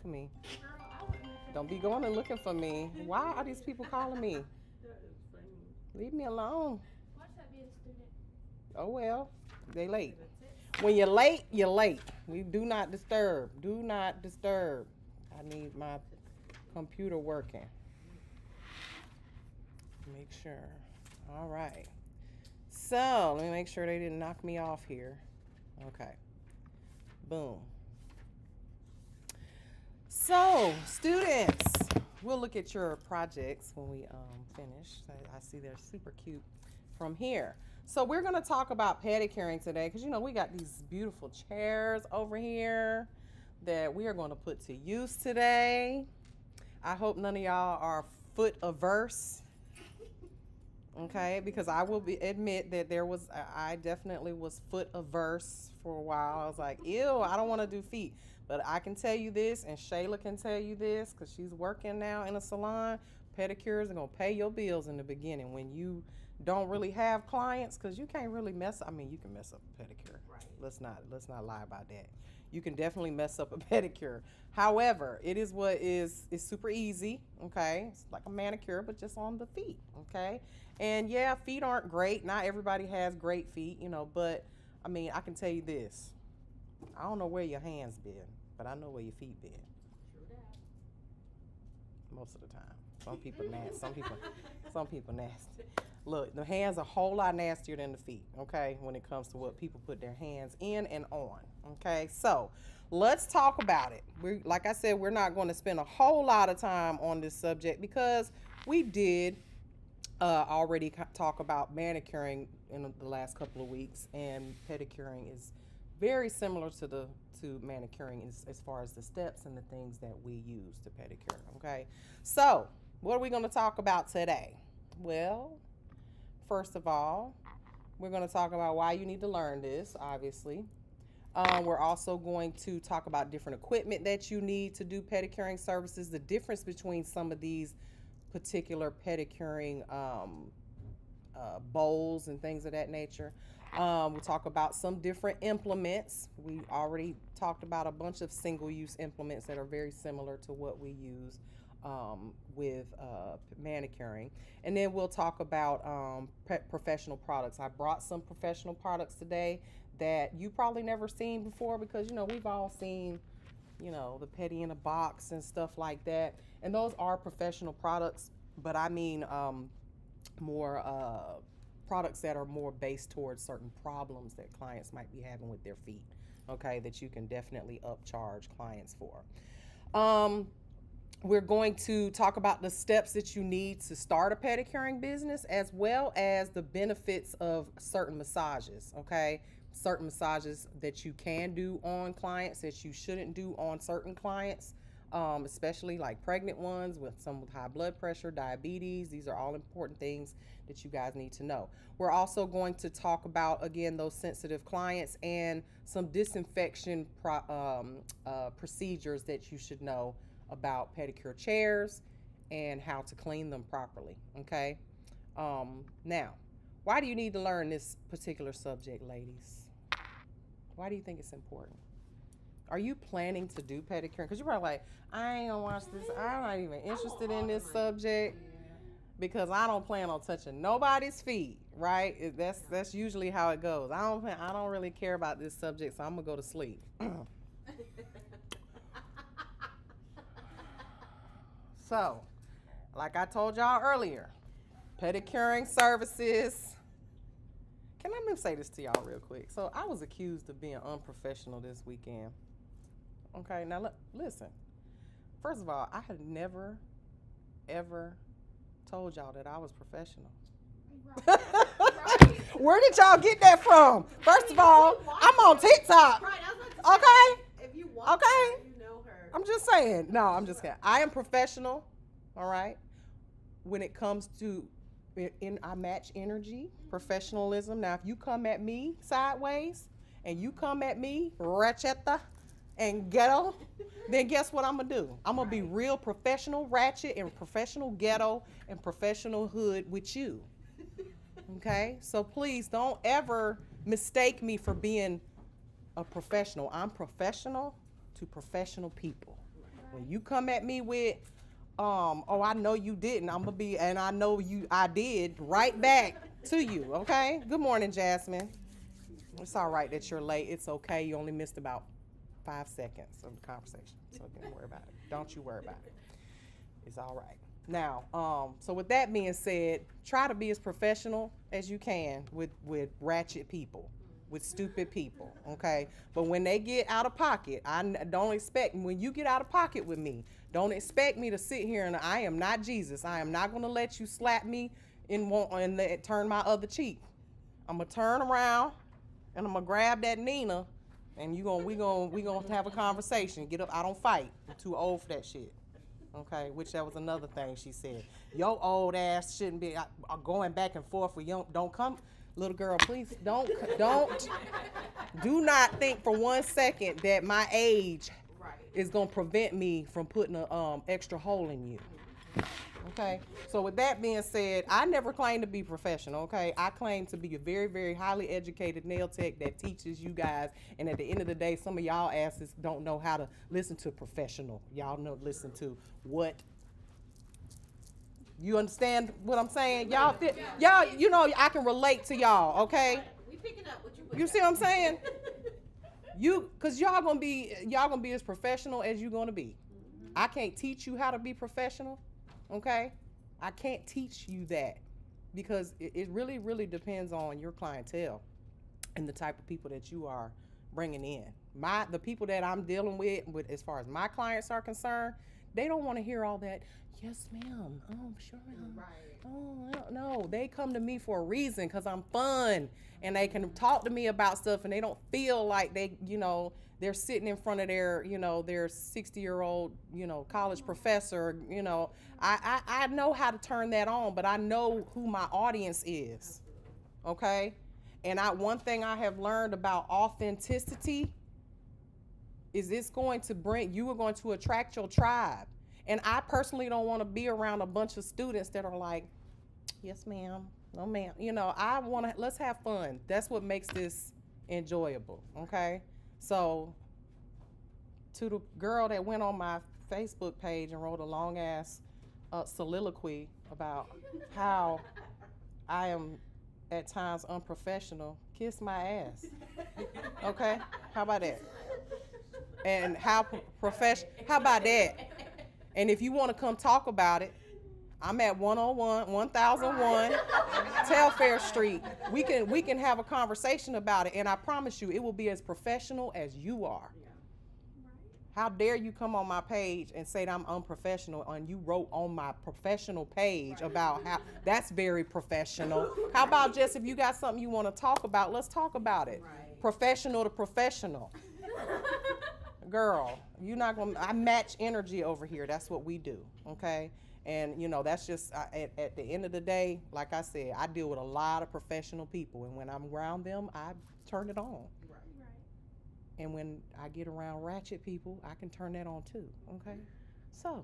for me. Don't be going and looking for me. Why are these people calling me? Leave me alone. Oh well, they late. When you're late, you're late. We do not disturb. Do not disturb. I need my computer working. Make sure. All right. So let me make sure they didn't knock me off here. Okay. Boom. So students, we'll look at your projects when we finish. I see they're super cute from here. So we're going to talk about pedicuring today because, you know, we got these beautiful chairs over here that we are going to put to use today. I hope none of y'all are foot averse, okay? Because I will admit that I definitely was foot averse for a while. I was like, ew, I don't want to do feet. But I can tell you this, and Shayla can tell you this because she's working now in a salon. Pedicures are going to pay your bills in the beginning when you don't really have clients, because you can't really you can mess up a pedicure. Right. Let's not lie about that. You can definitely mess up a pedicure. However, it is it's super easy, okay? It's like a manicure, but just on the feet, okay? And yeah, feet aren't great. Not everybody has great feet, you know, but I mean, I can tell you this. I don't know where your hands been, but I know where your feet been. Most of the time. Some people nasty. Some people nasty. Look, the hands are a whole lot nastier than the feet, okay, when it comes to what people put their hands in and on, okay? So let's talk about it. Like I said, we're not going to spend a whole lot of time on this subject because we did already talk about manicuring in the last couple of weeks, and pedicuring is very similar to manicuring as far as the steps and the things that we use to pedicure, okay? So what are we going to talk about today? Well, first of all, we're going to talk about why you need to learn this, obviously. We're also going to talk about different equipment that you need to do pedicuring services, the difference between some of these particular pedicuring bowls and things of that nature. We'll talk about some different implements. We already talked about a bunch of single-use implements that are very similar to what we use with manicuring. And then we'll talk about professional products. I brought some professional products today that you probably never seen before because, you know, we've all seen, you know, the pedi in a box and stuff like that. And those are professional products, but I mean more products that are more based towards certain problems that clients might be having with their feet, okay, that you can definitely upcharge clients for. We're going to talk about the steps that you need to start a pedicuring business, as well as the benefits of certain massages, okay? Certain massages that you can do on clients that you shouldn't do on certain clients, especially like pregnant ones with high blood pressure, diabetes. These are all important things that you guys need to know. We're also going to talk about, again, those sensitive clients and some disinfection procedures that you should know about pedicure chairs and how to clean them properly, okay? Now, why do you need to learn this particular subject, ladies? Why do you think it's important? Are you planning to do pedicure? Because you're probably like, I ain't gonna watch this. I'm not even interested in this subject because I don't plan on touching nobody's feet, right? That's usually how it goes. I don't really care about this subject, so I'm gonna go to sleep. So, like I told y'all earlier, pedicuring services. Let me say this to y'all real quick. So I was accused of being unprofessional this weekend. Okay, now listen. First of all, I had never, ever told y'all that I was professional. Right. Where did y'all get that from? First of all, I'm on TikTok. Okay? If you want her, you know her. I'm just saying. No, I'm just kidding. I am professional, all right? When it comes to I match energy, professionalism. Now, if you come at me sideways and you come at me ratcheta and ghetto, then guess what I'm gonna do? I'm gonna be real professional ratchet and professional ghetto and professional hood with you. Okay? So please don't ever mistake me for being a professional. I'm professional to professional people. When you come at me with, oh, I know you didn't, I'm gonna be, and I know I did, right back to you, okay? Good morning, Jasmine. It's all right that you're late. It's okay. You only missed about 5 seconds of the conversation, so don't worry about it. Don't you worry about it. It's all right. Now, so with that being said, try to be as professional as you can with ratchet people, with stupid people, okay? But when they get out of pocket, I don't expect, when you get out of pocket with me, don't expect me to sit here and I am not Jesus. I am not gonna let you slap me and turn my other cheek. I'm gonna turn around and I'm gonna grab that Nina and we gonna have a conversation. Get up, I don't fight. I'm too old for that shit. Okay, which that was another thing she said. Your old ass shouldn't be going back and forth with young. Don't come, little girl, please don't. Do not think for 1 second that my age is gonna prevent me from putting a extra hole in you. Okay, so with that being said, I never claimed to be professional, okay? I claim to be a very, very highly educated nail tech that teaches you guys, and at the end of the day, some of y'all asses don't know how to listen to professional. Y'all know, listen to what? You understand what I'm saying? Y'all, you know, I can relate to y'all, okay? We picking up what you. You see what I'm saying? Cause y'all gonna be as professional as you gonna be. I can't teach you how to be professional. Okay, I can't teach you that because it really, really depends on your clientele and the type of people that you are bringing in. The people that I'm dealing with as far as my clients are concerned, they don't want to hear all that. Yes, ma'am. Oh, sure, ma'am. Right. Oh, I don't know. They come to me for a reason because I'm fun and they can talk to me about stuff and they don't feel like they're sitting in front of their 60-year-old, college professor. I know how to turn that on, but I know who my audience is. Okay? And one thing I have learned about authenticity is you are going to attract your tribe. And I personally don't want to be around a bunch of students that are like, yes, ma'am, no, ma'am. Let's have fun. That's what makes this enjoyable, okay? So, to the girl that went on my Facebook page and wrote a long-ass soliloquy about how I am at times unprofessional, kiss my ass, okay? How about that? And how about that? And if you want to come talk about it, I'm at 1001 Telfair Street. We can have a conversation about it, and I promise you, it will be as professional as you are. How dare you come on my page and say that I'm unprofessional, and you wrote on my professional page about how that's very professional. How about just if you got something you want to talk about, let's talk about it. Right. Professional to professional. Girl, you're not gonna. I match energy over here. That's what we do, okay? And that's just at the end of the day. Like I said, I deal with a lot of professional people, and when I'm around them, I turn it on. Right. And when I get around ratchet people, I can turn that on too. Okay. So,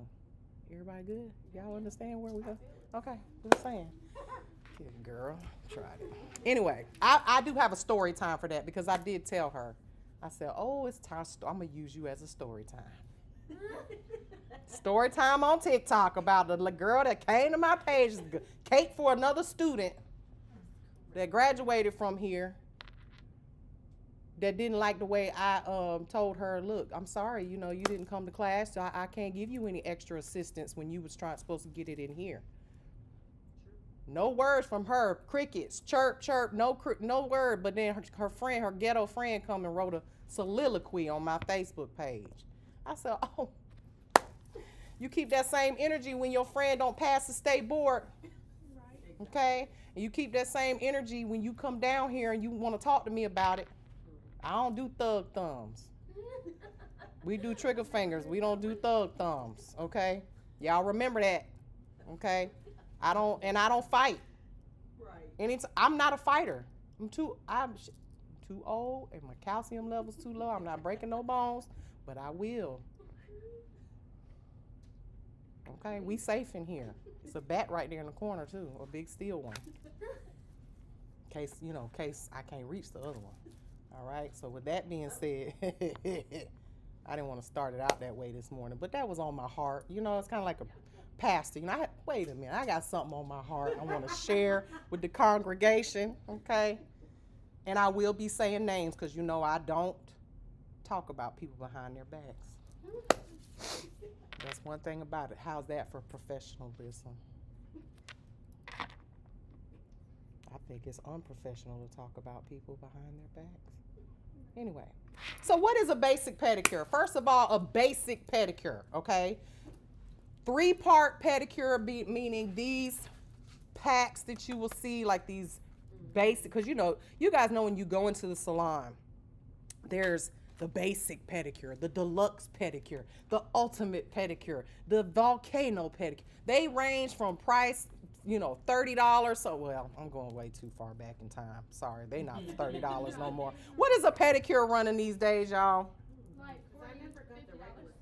everybody good? Y'all understand where we go? Okay. What I'm saying. Good girl, tried it. Anyway, I do have a story time for that because I did tell her. I said, oh, it's time. I'm going to use you as a story time. Story time on TikTok about the girl that came to my page, cake for another student that graduated from here that didn't like the way I told her, look, I'm sorry, you didn't come to class, so I can't give you any extra assistance when you was supposed to get it in here. No words from her, crickets, chirp, chirp, no word. But then her ghetto friend, come and wrote a soliloquy on my Facebook page. I said, oh, you keep that same energy when your friend don't pass the state board, okay? And you keep that same energy when you come down here and you want to talk to me about it. I don't do thug thumbs. We do trigger fingers. We don't do thug thumbs, okay? Y'all remember that, okay? I don't fight. Right. I'm not a fighter. I'm too old and my calcium level's too low. I'm not breaking no bones, but I will. Okay, we safe in here. It's a bat right there in the corner too, a big steel one. In case I can't reach the other one. All right. So with that being said, I didn't want to start it out that way this morning, but that was on my heart. You know, it's kind of like a pastor. You know, wait a minute, I got something on my heart I want to share with the congregation, okay? And I will be saying names because, you know, I don't talk about people behind their backs. That's one thing about it. How's that for professionalism? I think it's unprofessional to talk about people behind their backs. Anyway, so what is a basic pedicure? First of all, a basic pedicure, okay? 3-part pedicure, meaning these packs that you will see, like these basic, because you know, you guys know when you go into the salon, there's the basic pedicure, the deluxe pedicure, the ultimate pedicure, the volcano pedicure. They range from price, you know, $30. So, well, I'm going way too far back in time. Sorry, they not $30 no more. What is a pedicure running these days, y'all? Like $40, $50.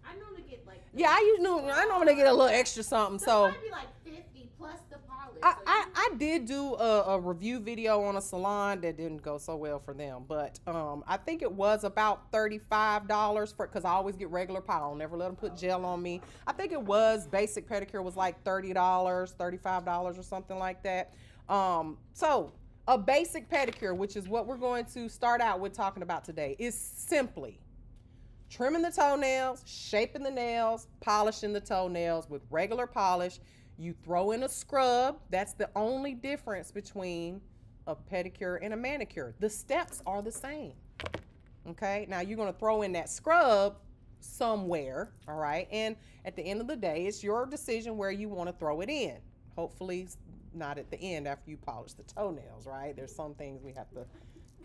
I normally get like. Yeah, I normally get a little extra something. So it might be like 50 plus the polish. I did do a review video on a salon that didn't go so well for them, but I think it was about $35 for, because I always get regular polish. I'll never let them put gel on me. I think it was basic pedicure was like $30, $35 or something like that. So a basic pedicure, which is what we're going to start out with talking about today, is simply trimming the toenails, shaping the nails, polishing the toenails with regular polish. You throw in a scrub. That's the only difference between a pedicure and a manicure. The steps are the same. Okay, now you're going to throw in that scrub somewhere, all right? And at the end of the day, it's your decision where you want to throw it in. Hopefully not at the end after you polish the toenails, right? There's some things we have to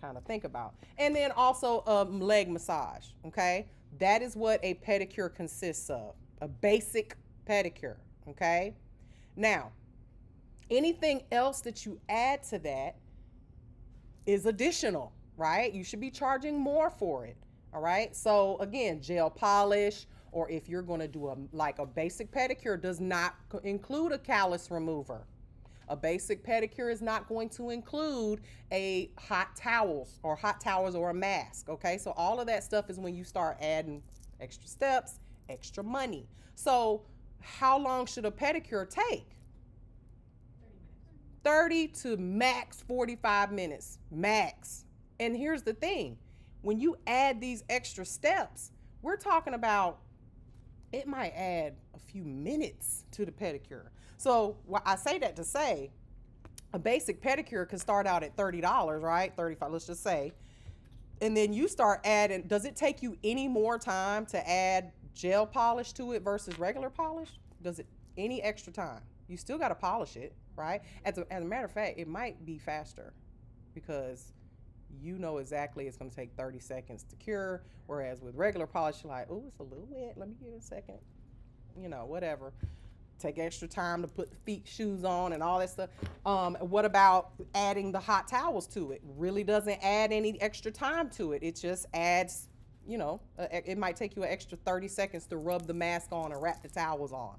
kind of think about. And then also a leg massage, okay? That is what a pedicure consists of, a basic pedicure, okay? Now, anything else that you add to that is additional, right? You should be charging more for it, all right? So again, gel polish, or if you're going to do a basic pedicure does not include a callus remover. A basic pedicure is not going to include a hot towels or a mask, okay? So all of that stuff is when you start adding extra steps, extra money. So how long should a pedicure take? 30 to max 45 minutes, max. And here's the thing. When you add these extra steps, we're talking about it might add a few minutes to the pedicure. So I say that to say a basic pedicure can start out at $30, right? $35, let's just say. And then you start adding, does it take you any more time to add gel polish to it versus regular polish? Does it any extra time? You still got to polish it, right? As a matter of fact, it might be faster because you know exactly it's going to take 30 seconds to cure, whereas with regular polish, you're like, oh, it's a little wet. Let me give it a second. You know, whatever. Take extra time to put the feet shoes on and all that stuff. What about adding the hot towels to it? Really doesn't add any extra time to it. It just adds, you know, it might take you an extra 30 seconds to rub the mask on and wrap the towels on.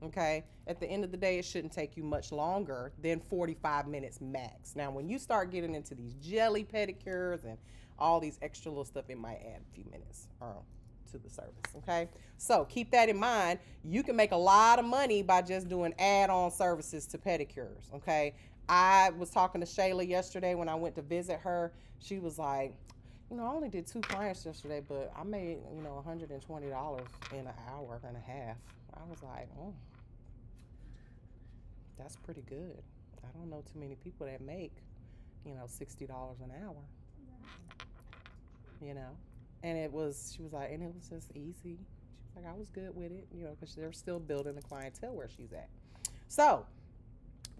Okay, at the end of the day, it shouldn't take you much longer than 45 minutes max. Now, when you start getting into these jelly pedicures and all these extra little stuff, it might add a few minutes to the service, okay? So keep that in mind. You can make a lot of money by just doing add-on services to pedicures, okay? I was talking to Shayla yesterday when I went to visit her. She was like, you know, I only did 2 clients yesterday, but I made, you know, $120 in an hour and a half. I was like, oh, that's pretty good. I don't know too many people that make, you know, $60 an hour, you know. And she was like, and it was just easy. She was like, I was good with it, you know, because they're still building the clientele where she's at. So,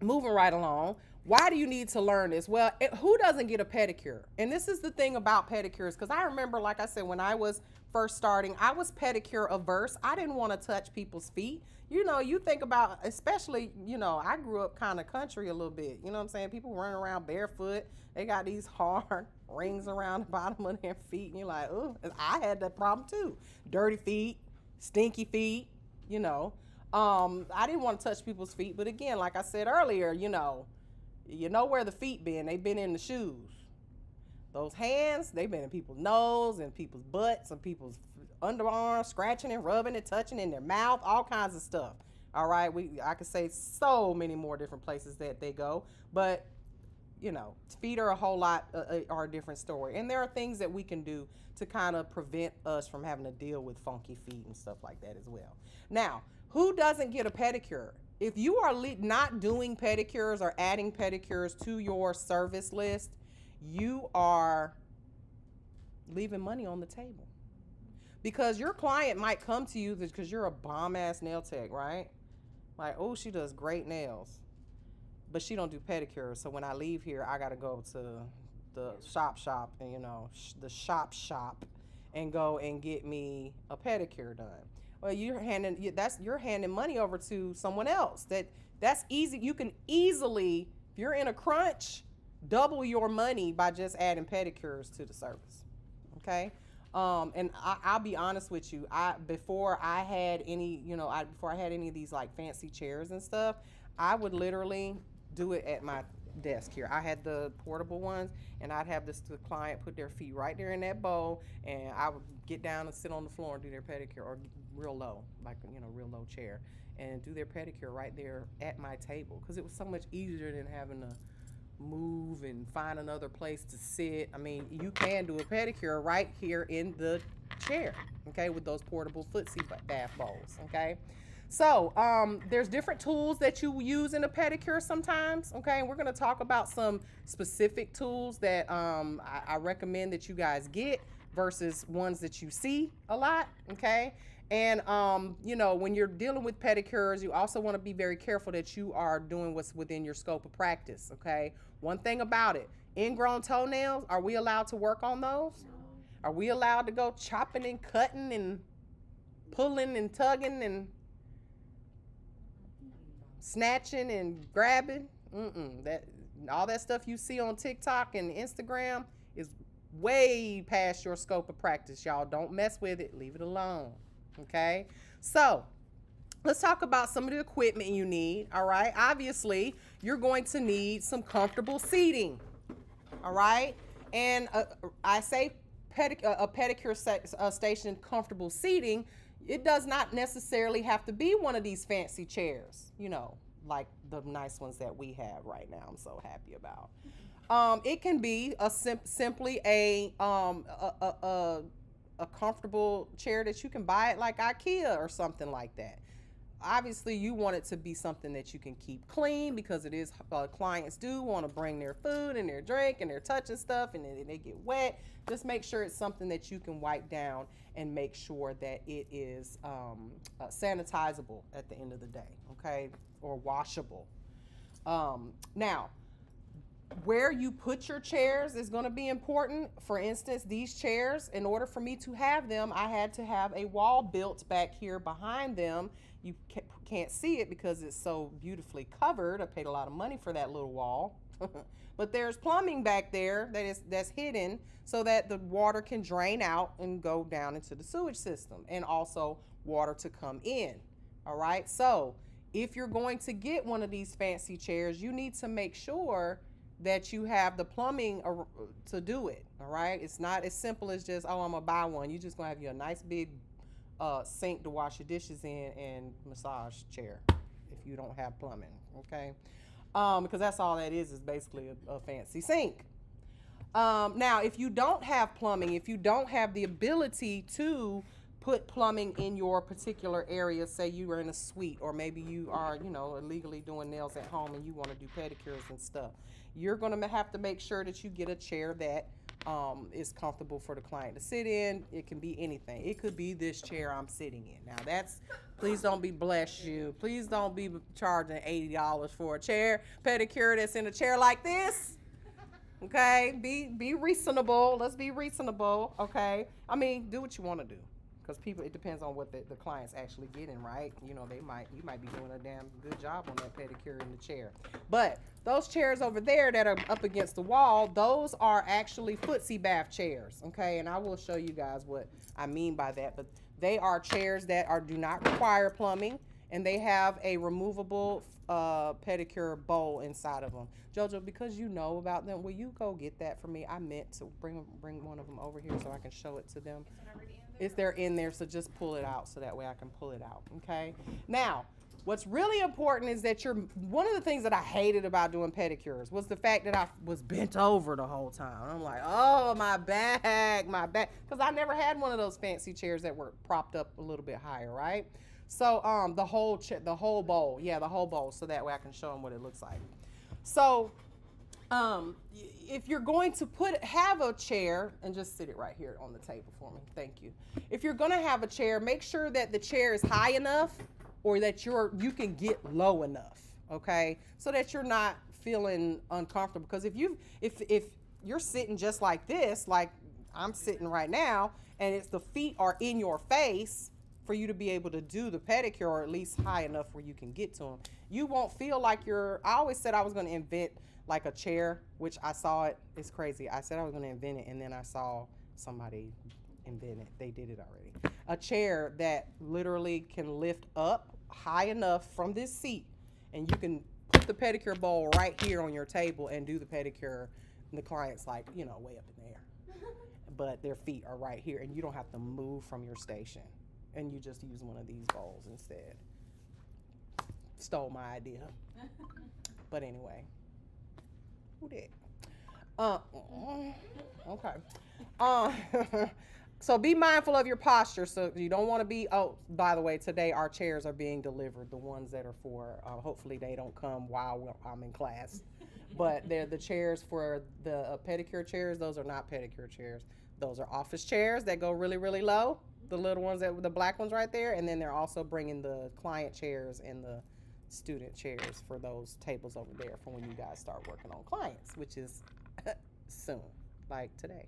moving right along, why do you need to learn this? Well, who doesn't get a pedicure? And this is the thing about pedicures, because I remember, like I said, when I was first starting, I was pedicure averse. I didn't want to touch people's feet. You know, you think about, especially, you know, I grew up kind of country a little bit. You know what I'm saying? People running around barefoot. They got these hard rings around the bottom of their feet. And you're like, oh, I had that problem too. Dirty feet, stinky feet, you know. I didn't want to touch people's feet. But again, like I said earlier, you know where the feet been. They've been in the shoes. Those hands, they've been in people's nose and people's butts and people's underarm, scratching and rubbing and touching in their mouth, all kinds of stuff. All right, I could say so many more different places that they go, but you know, feet are a whole lot are a different story. And there are things that we can do to kind of prevent us from having to deal with funky feet and stuff like that as well. Now, who doesn't get a pedicure? If you are not doing pedicures or adding pedicures to your service list, you are leaving money on the table. Because your client might come to you because you're a bomb-ass nail tech, right? Like, oh, she does great nails, but she don't do pedicures. So when I leave here, I got to go to the shop and, you know, the shop and go and get me a pedicure done. Well, you're handing money over to someone else. That's easy. You can easily, if you're in a crunch, double your money by just adding pedicures to the service. Okay. And I'll be honest with you. Before I had any of these like fancy chairs and stuff, I would literally do it at my desk here. I had the portable ones, and I'd have the client put their feet right there in that bowl, and I would get down and sit on the floor and do their pedicure, or real low, like, you know, real low chair, and do their pedicure right there at my table, because it was so much easier than having to move and find another place to sit. I mean, you can do a pedicure right here in the chair, okay, with those portable footsie bath bowls, okay? So there's different tools that you use in a pedicure sometimes, okay? And we're going to talk about some specific tools that I recommend that you guys get versus ones that you see a lot, okay? And, you know, when you're dealing with pedicures, you also want to be very careful that you are doing what's within your scope of practice, okay? One thing about it, ingrown toenails, are we allowed to work on those? Are we allowed to go chopping and cutting and pulling and tugging and snatching and grabbing? All that stuff you see on TikTok and Instagram is way past your scope of practice, y'all. Don't mess with it. Leave it alone, okay? So let's talk about some of the equipment you need, all right? Obviously, you're going to need some comfortable seating, all right? And I say a pedicure station comfortable seating. It does not necessarily have to be one of these fancy chairs, you know, like the nice ones that we have right now. I'm so happy about. It can be simply a comfortable chair that you can buy at like IKEA or something like that. Obviously, you want it to be something that you can keep clean, because it is clients do want to bring their food and their drink and their touching stuff, and then they get wet. Just make sure it's something that you can wipe down and make sure that it is sanitizable at the end of the day, okay, or washable. Now, where you put your chairs is going to be important. For instance, these chairs, in order for me to have them, I had to have a wall built back here behind them. You can't see it because it's so beautifully covered. I paid a lot of money for that little wall. But there's plumbing back there that's hidden so that the water can drain out and go down into the sewage system, and also water to come in. All right. So if you're going to get one of these fancy chairs, you need to make sure that you have the plumbing to do it. All right. It's not as simple as just, oh, I'm gonna buy one. You're just gonna have you a nice big sink to wash your dishes in and massage chair if you don't have plumbing. Okay. Because that's all that is basically a fancy sink. Now, if you don't have plumbing, if you don't have the ability to put plumbing in your particular area, say you are in a suite, or maybe you are, you know, illegally doing nails at home and you want to do pedicures and stuff, you're going to have to make sure that you get a chair that is comfortable for the client to sit in. It can be anything. It could be this chair I'm sitting in. Now that's, please don't be, bless you, please don't be charging $80 for a chair pedicure that's in a chair like this. Okay, be reasonable. Let's be reasonable. Okay, I mean, do what you want to do, because people, it depends on what the client's actually getting, right? You know, you might be doing a damn good job on that pedicure in the chair. But those chairs over there that are up against the wall, those are actually footsie bath chairs, okay? And I will show you guys what I mean by that. But they are chairs that do not require plumbing, and they have a removable pedicure bowl inside of them. Jojo, because you know about them, will you go get that for me? I meant to bring one of them over here so I can show it to them. Is it already in they're in there, so just pull it out so that way I can pull it out, okay? Now, what's really important is that one of the things that I hated about doing pedicures was the fact that I was bent over the whole time. I'm like, oh, my back, because I never had one of those fancy chairs that were propped up a little bit higher, right? So the whole bowl, so that way I can show them what it looks like. So if you're going to have a chair, and just sit it right here on the table for me, thank you. If you're going to have a chair, make sure that the chair is high enough or that you can get low enough, okay, so that you're not feeling uncomfortable. Because if you're sitting just like this, like I'm sitting right now, and the feet are in your face for you to be able to do the pedicure, or at least high enough where you can get to them, you won't feel like I always said I was going to invent like a chair, which I saw it. It's crazy. I said I was going to invent it, and then I saw somebody invent it. They did it already. A chair that literally can lift up high enough from this seat, and you can put the pedicure bowl right here on your table and do the pedicure. And the client's like, way up in the air, but their feet are right here, and you don't have to move from your station, and you just use one of these bowls instead. Stole my idea, but anyway. Who did? Okay. So be mindful of your posture. So you don't want to be, by the way, today our chairs are being delivered. The ones that are for, hopefully they don't come while I'm in class. But they're the chairs for the pedicure chairs. Those are not pedicure chairs. Those are office chairs that go really, really low. The little ones, the black ones right there. And then they're also bringing the client chairs and the student chairs for those tables over there for when you guys start working on clients, which is soon, like today.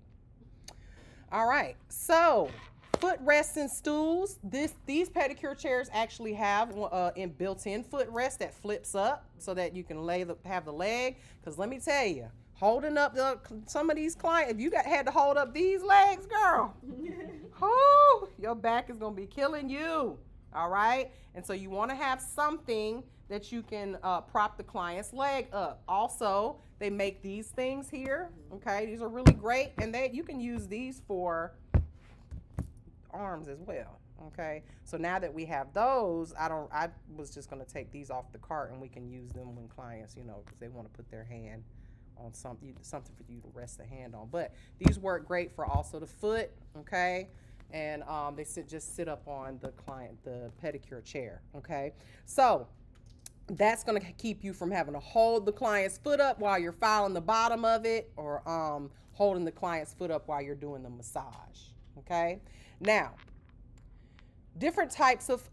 All right, so footrests and stools. These pedicure chairs actually have built-in footrest that flips up so that you can have the leg. Because let me tell you, holding up some of these clients, if you had to hold up these legs, girl, your back is gonna be killing you. All right, and so you want to have something that you can prop the client's leg up. Also, they make these things here. Okay, these are really great, and you can use these for arms as well. Okay, so now that we have those, I was just going to take these off the cart, and we can use them when clients, because they want to put their hand on something for you to rest the hand on. But these work great for also the foot. Okay. And they just sit up on the pedicure chair, okay? So that's gonna keep you from having to hold the client's foot up while you're filing the bottom of it, or holding the client's foot up while you're doing the massage, okay? Now, different types of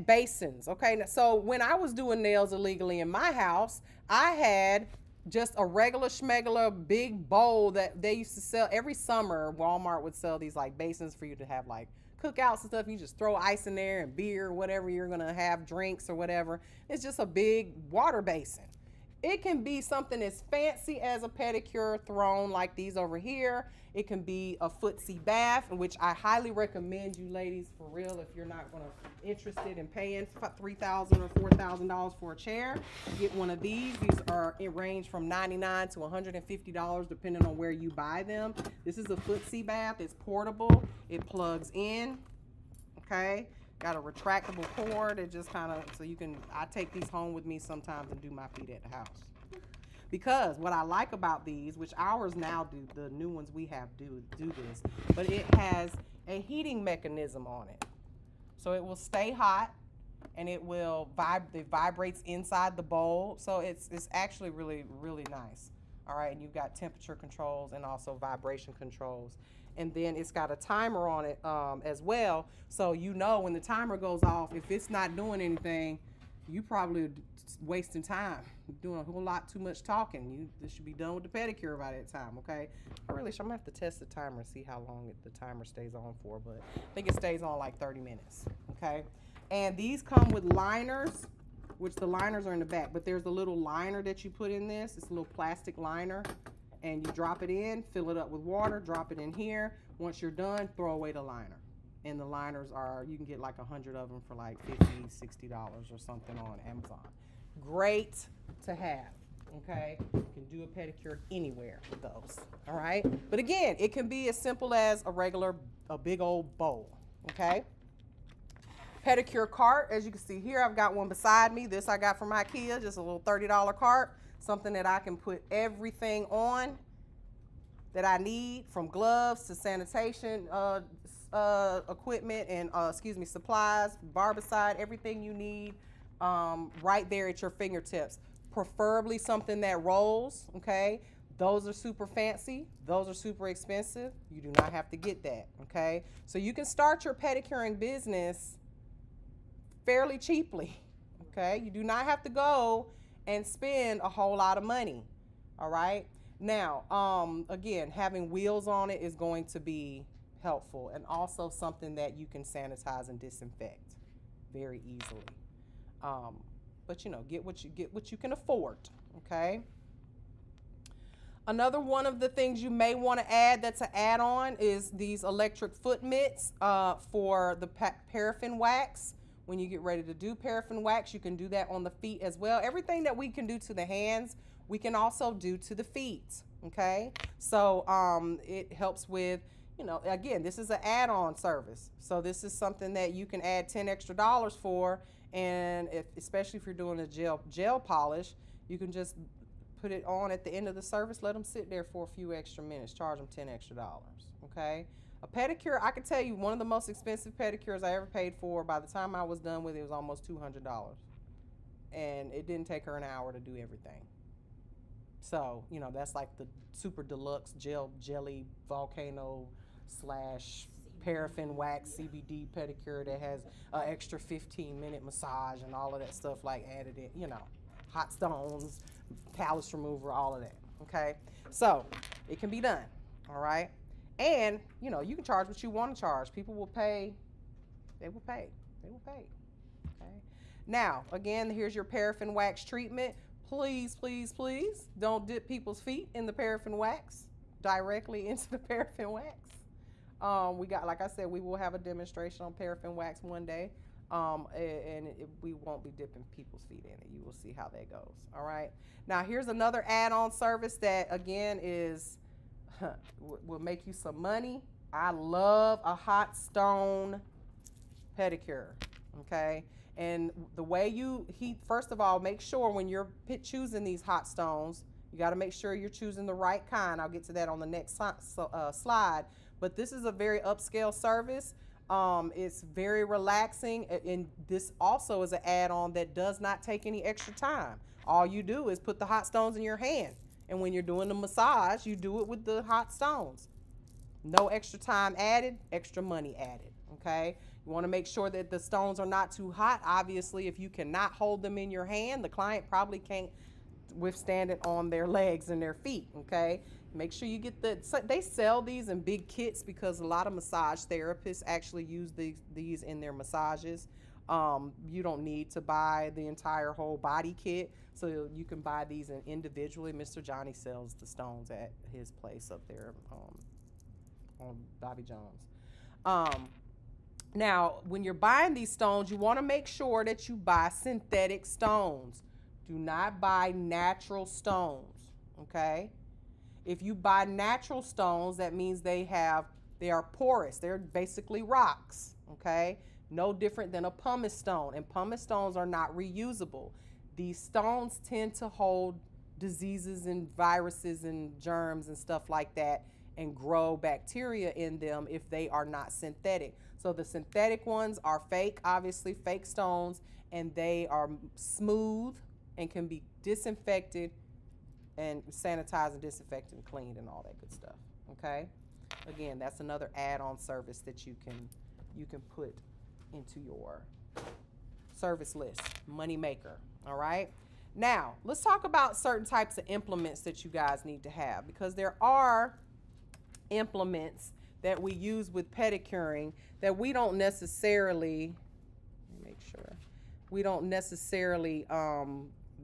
basins, okay? So when I was doing nails illegally in my house, I had just a regular schmegular big bowl that they used to sell every summer. Walmart would sell these like basins for you to have like cookouts and stuff. You just throw ice in there and beer, whatever you're gonna have, drinks or whatever. It's just a big water basin. It can be something as fancy as a pedicure throne like these over here. It can be a footsie bath, which I highly recommend you ladies, for real, if you're not interested in paying $3,000 or $4,000 for a chair, get one of these. These range from $99 to $150 depending on where you buy them. This is a footsie bath. It's portable. It plugs in. Okay. Got a retractable cord. It just I take these home with me sometimes and do my feet at the house. Because what I like about these, which ours now do, the new ones we have do this, but it has a heating mechanism on it. So it will stay hot, and it vibrates inside the bowl. So it's actually really, really nice. All right, and you've got temperature controls and also vibration controls. And then it's got a timer on it as well. So when the timer goes off, if it's not doing anything, you probably wasting time, doing a whole lot too much talking. This should be done with the pedicure by that time, okay? I'm gonna have to test the timer and see how long the timer stays on for, but I think it stays on like 30 minutes, okay? And these come with liners, which the liners are in the back, but there's a little liner that you put in this. It's a little plastic liner, and you drop it in, fill it up with water, drop it in here. Once you're done, throw away the liner. And the liners you can get like 100 of them for like $50, $60 or something on Amazon. Great to have. Okay, you can do a pedicure anywhere with those. All right, but again, it can be as simple as a big old bowl. Okay. Pedicure cart, as you can see here, I've got one beside me. This I got from IKEA, just a little $30 cart, something that I can put everything on that I need, from gloves to sanitation equipment and supplies, barbicide, everything you need right there at your fingertips. Preferably something that rolls. Okay, those are super fancy, those are super expensive. You do not have to get that. Okay, so you can start your pedicuring business fairly cheaply. Okay, you do not have to go and spend a whole lot of money. All right, now again, having wheels on it is going to be helpful, and also something that you can sanitize and disinfect very easily. But you know, get what you can afford. Okay, another one of the things you may want to add that's an add-on is these electric foot mitts for the paraffin wax. When you get ready to do paraffin wax, you can do that on the feet as well. Everything that we can do to the hands, we can also do to the feet. Okay, so it helps with, you know, again, this is an add-on service. So this is something that you can add $10 extra for, and especially if you're doing a gel polish, you can just put it on at the end of the service, let them sit there for a few extra minutes, charge them $10 extra. Okay. A pedicure, I can tell you, one of the most expensive pedicures I ever paid for, by the time I was done with it, was almost $200. And it didn't take her an hour to do everything. So, you know, that's like the super deluxe jelly volcano / paraffin wax CBD pedicure that has an extra 15-minute massage and all of that stuff like added in, you know, hot stones, callus remover, all of that. Okay. So it can be done. All right. And, you know, you can charge what you want to charge. People will pay. They will pay. They will pay. Okay. Now, again, here's your paraffin wax treatment. Please, please, please don't dip people's feet in the paraffin wax directly into the paraffin wax. Like I said, we will have a demonstration on paraffin wax one day. We won't be dipping people's feet in it. You will see how that goes. All right. Now, here's another add-on service that, again, will make you some money. I love a hot stone pedicure. Okay. And the way you heat, first of all, make sure when you're choosing these hot stones, you got to make sure you're choosing the right kind. I'll get to that on the next slide. But this is a very upscale service. It's very relaxing, and this also is an add-on that does not take any extra time. All you do is put the hot stones in your hand, and when you're doing the massage, you do it with the hot stones. No extra time added, extra money added. Okay, you want to make sure that the stones are not too hot. Obviously, if you cannot hold them in your hand, the client probably can't withstand it on their legs and their feet. Okay, make sure you get they sell these in big kits because a lot of massage therapists actually use these in their massages. You don't need to buy the entire whole body kit, so you can buy these individually. Mr. Johnny sells the stones at his place up there on Bobby Jones. Now, when you're buying these stones, you want to make sure that you buy synthetic stones. Do not buy natural stones, okay? If you buy natural stones, that means they are porous. They're basically rocks, okay? No different than a pumice stone, and pumice stones are not reusable. These stones tend to hold diseases and viruses and germs and stuff like that, and grow bacteria in them if they are not synthetic. So the synthetic ones are fake, obviously fake stones, and they are smooth and can be disinfected and sanitized and disinfected and cleaned and all that good stuff. Okay? Again, that's another add-on service that you can put into your service list. Money maker. All right? Now, let's talk about certain types of implements that you guys need to have, because there are implements that we use with pedicuring that we don't necessarily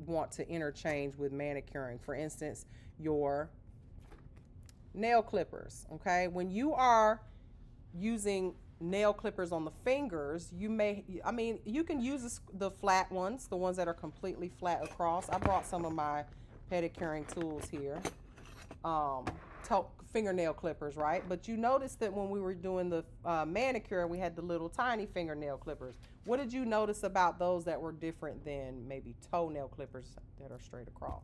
want to interchange with manicuring. For instance, your nail clippers. Okay, when you are using nail clippers on the fingers, you can use the flat ones, the ones that are completely flat across. I brought some of my pedicuring tools here. Fingernail clippers, right? But you noticed that when we were doing the manicure, we had the little tiny fingernail clippers. What did you notice about those that were different than maybe toenail clippers that are straight across?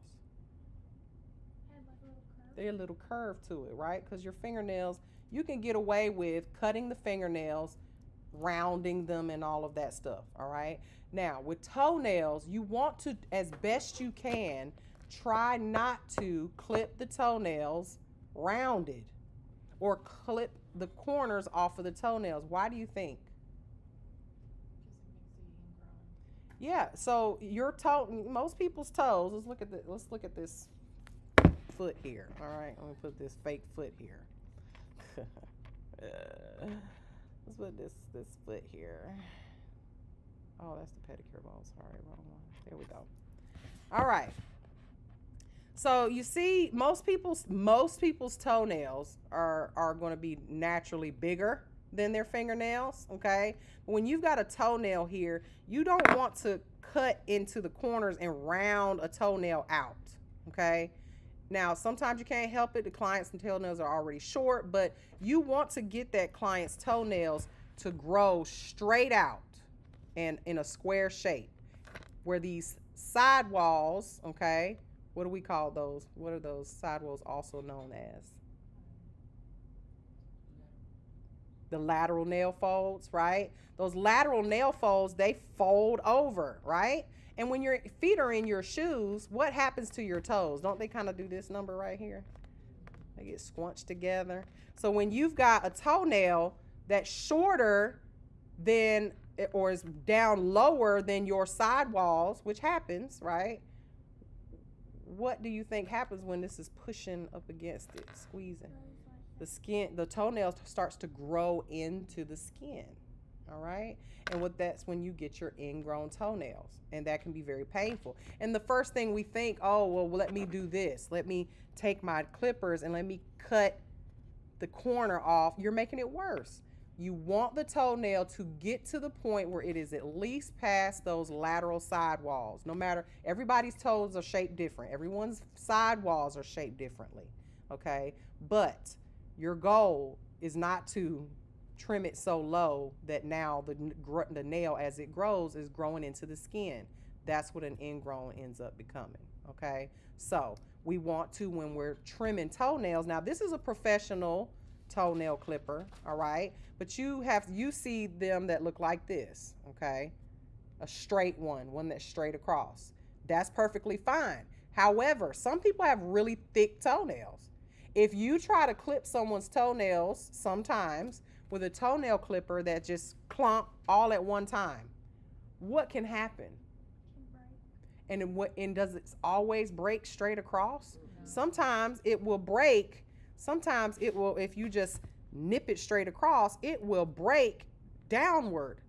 They're a little curve to it, right? Because your fingernails, you can get away with cutting the fingernails, rounding them, and all of that stuff, all right? Now, with toenails, you want to, as best you can, try not to clip the toenails rounded or clip the corners off of the toenails. Why do you think? Yeah, so your toe, most people's toes, let's look at this foot here. All right, let me put this fake foot here. Let's put this foot here. Oh, that's the pedicure ball. Sorry, wrong one. There we go. All right. So you see, most people's toenails are going to be naturally bigger than their fingernails, okay? When you've got a toenail here, you don't want to cut into the corners and round a toenail out, okay? Now, sometimes you can't help it. The client's toenails are already short, but you want to get that client's toenails to grow straight out and in a square shape, where these side walls, okay, what do we call those? What are those side walls also known as? The lateral nail folds, right? Those lateral nail folds, they fold over, right? And when your feet are in your shoes, what happens to your toes? Don't they kind of do this number right here? They get squunched together. So when you've got a toenail that's shorter than, or is down lower than your sidewalls, which happens, right? What do you think happens when this is pushing up against it, squeezing? The skin, the toenail starts to grow into the skin, all right? And that's when you get your ingrown toenails, and that can be very painful. And the first thing we think, oh, well, let me do this. Let me take my clippers and let me cut the corner off. You're making it worse. You want the toenail to get to the point where it is at least past those lateral sidewalls. No matter, everybody's toes are shaped different. Everyone's sidewalls are shaped differently, okay? But your goal is not to trim it so low that now the nail, as it grows, is growing into the skin. That's what an ingrown ends up becoming, okay? So we want to, when we're trimming toenails, now this is a professional toenail clipper, all right? But you see them that look like this, okay? A straight one that's straight across. That's perfectly fine. However, some people have really thick toenails. If you try to clip someone's toenails sometimes with a toenail clipper that just clump all at one time, what can happen? And does it always break straight across? No. Sometimes it will break. Sometimes it will, if you just nip it straight across, it will break downward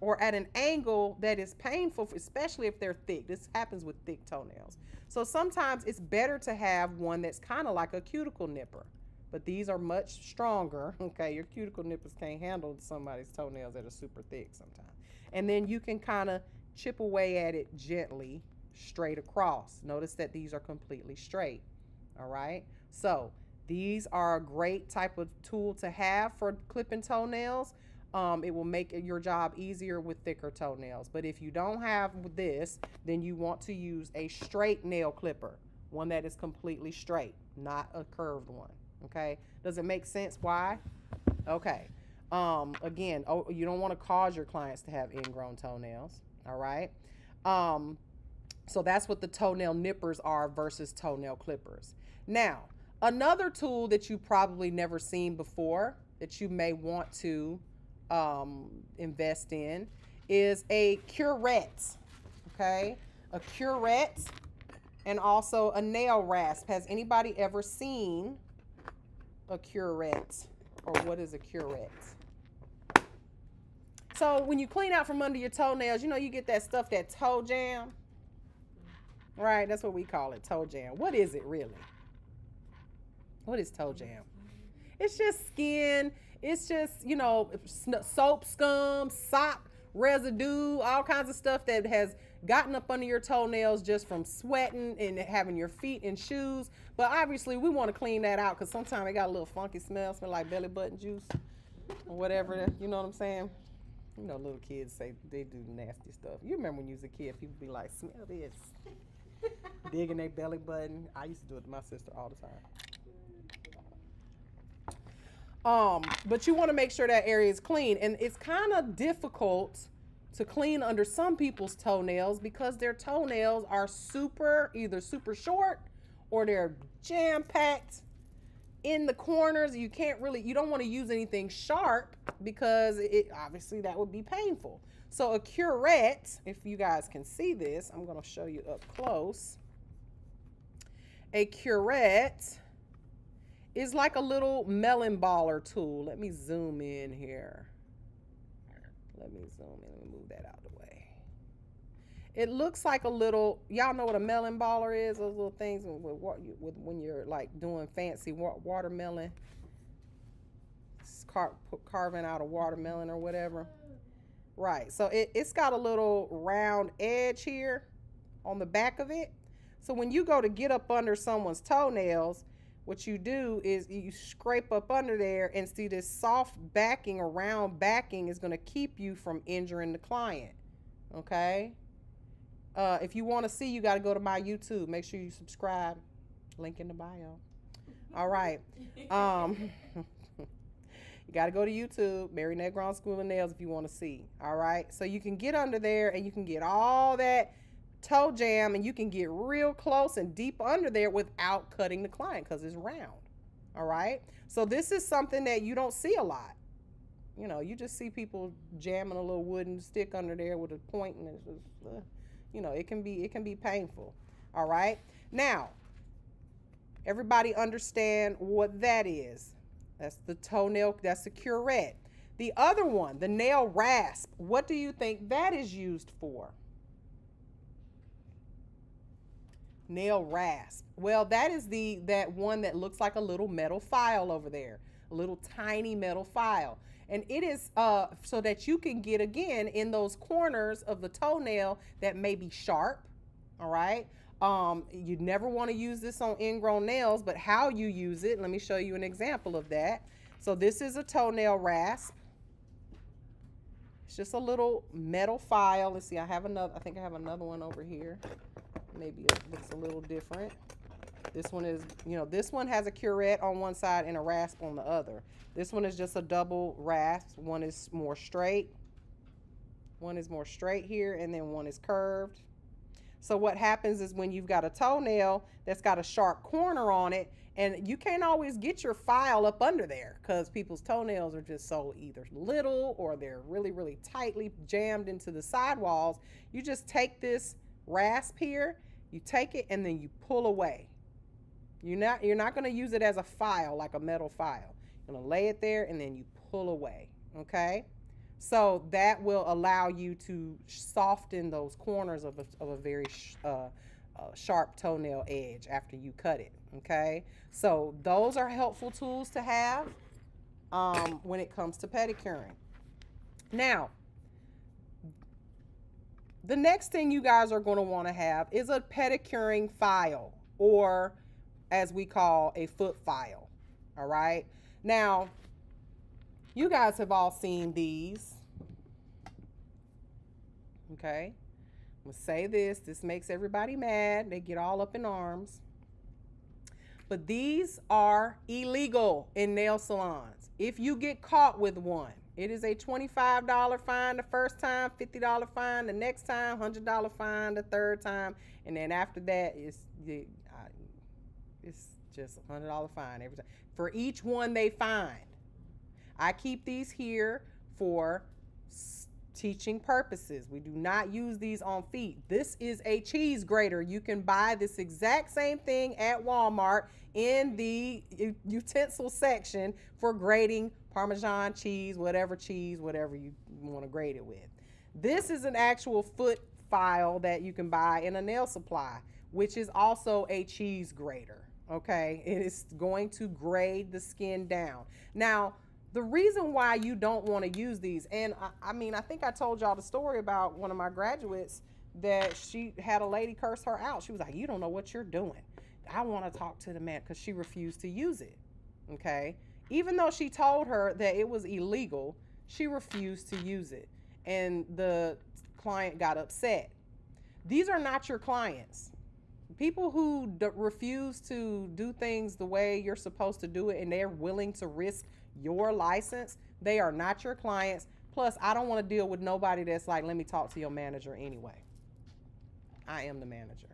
or at an angle that is painful, especially if they're thick. This happens with thick toenails. So sometimes it's better to have one that's kind of like a cuticle nipper, but these are much stronger, okay? Your cuticle nippers can't handle somebody's toenails that are super thick sometimes. And then you can kind of chip away at it gently straight across. Notice that these are completely straight, all right? So these are a great type of tool to have for clipping toenails. It will make your job easier with thicker toenails. But if you don't have this, then you want to use a straight nail clipper, one that is completely straight, not a curved one, okay? Does it make sense why? Okay. Again, you don't want to cause your clients to have ingrown toenails, all right? So that's what the toenail nippers are versus toenail clippers. Now, another tool that you probably never seen before that you may want to invest in is a curette, okay? A curette and also a nail rasp. Has anybody ever seen a curette, or what is a curette? So when you clean out from under your toenails, you know, you get that stuff, that toe jam, right? That's what we call it, toe jam. What is it really? What is toe jam? It's just skin. It's just, you know, soap scum, sock, residue, all kinds of stuff that has gotten up under your toenails just from sweating and having your feet in shoes. But obviously we want to clean that out because sometimes it got a little funky smell like belly button juice or whatever, you know what I'm saying? You know, little kids say they do nasty stuff. You remember when you was a kid, people be like, smell this. Digging their belly button. I used to do it to my sister all the time. But you want to make sure that area is clean. And it's kind of difficult to clean under some people's toenails because their toenails are either super short or they're jam-packed in the corners. You don't want to use anything sharp because obviously that would be painful. So a curette, if you guys can see this, I'm going to show you up close. A curette is like a little melon baller tool. Let me zoom in here. Let me move that out of the way. It looks like a little, y'all know what a melon baller is? Those little things when you're like doing fancy watermelon, carving out a watermelon or whatever. Right, so it's got a little round edge here on the back of it. So when you go to get up under someone's toenails, what you do is you scrape up under there and see this soft backing or round backing is going to keep you from injuring the client. Okay? If you want to see, you got to go to my YouTube. Make sure you subscribe. Link in the bio. All right. You got to go to YouTube, Mary Negron School of Nails, if you want to see. All right? So you can get under there and you can get all that toe jam and you can get real close and deep under there without cutting the client because it's round. All right? So this is something that you don't see a lot. You know, you just see people jamming a little wooden stick under there with a point, and it's just, you know, it can be painful. All right? Now, everybody understand what that is. That's the toenail, that's the curette. The other one, the nail rasp, what do you think that is used for? Nail rasp. Well, that is that one that looks like a little metal file over there, a little tiny metal file. And it is so that you can get, again, in those corners of the toenail that may be sharp. All right? You never want to use this on ingrown nails, but how you use it, let me show you an example of that. So this is a toenail rasp. It's just a little metal file. Let's see, I think I have another one over here. Maybe it looks a little different. This one is, you know, this one has a curette on one side and a rasp on the other. This one is just a double rasp. One is more straight. One is more straight here, and then one is curved. So what happens is when you've got a toenail that's got a sharp corner on it, and you can't always get your file up under there because people's toenails are just so either little or they're really, really tightly jammed into the sidewalls. You just take this rasp here, you take it, and then you pull away. You're not going to use it as a file, like a metal file. You're going to lay it there and then you pull away. Okay? So that will allow you to soften those corners of a very sharp toenail edge after you cut it. Okay? So those are helpful tools to have when it comes to pedicuring. Now, the next thing you guys are going to want to have is a pedicuring file, or as we call a foot file. All right? Now, you guys have all seen these. Okay? I'm going to say this makes everybody mad. They get all up in arms. But these are illegal in nail salons. If you get caught with one, it is a $25 fine the first time, $50 fine the next time, $100 fine the third time, and then after that it's just a $100 fine every time for each one they find. I keep these here for teaching purposes. We do not use these on feet. This is a cheese grater. You can buy this exact same thing at Walmart in the utensil section for grating Parmesan cheese, whatever you want to grate it with. This is an actual foot file that you can buy in a nail supply, which is also a cheese grater. Okay, it is going to grade the skin down. Now, The reason why you don't want to use these, and I mean, I think I told y'all the story about one of my graduates that she had a lady curse her out. She was like, you don't know what you're doing. I want to talk to the man, because she refused to use it. Okay. Even though she told her that it was illegal, she refused to use it. And the client got upset. These are not your clients. People who refuse to do things the way you're supposed to do it, and they're willing to risk your license, they are not your clients. Plus, I don't want to deal with nobody that's like, let me talk to your manager anyway. I am the manager.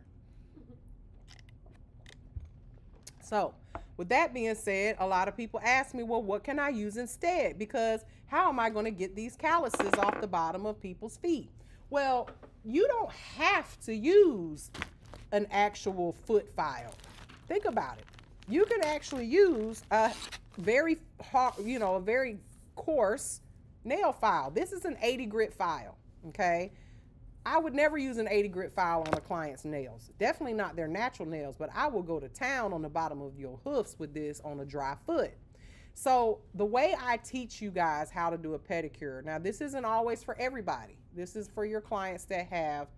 So, with that being said, a lot of people ask me, well, what can I use instead? Because how am I going to get these calluses off the bottom of people's feet? Well, you don't have to use an actual foot file. Think about it. You can actually use a very hard, a very coarse nail file. This is an 80 grit file, okay? I would never use an 80 grit file on a client's nails. Definitely not their natural nails, but I will go to town on the bottom of your hoofs with this on a dry foot. So the way I teach you guys how to do a pedicure, now this isn't always for everybody. This is for your clients that have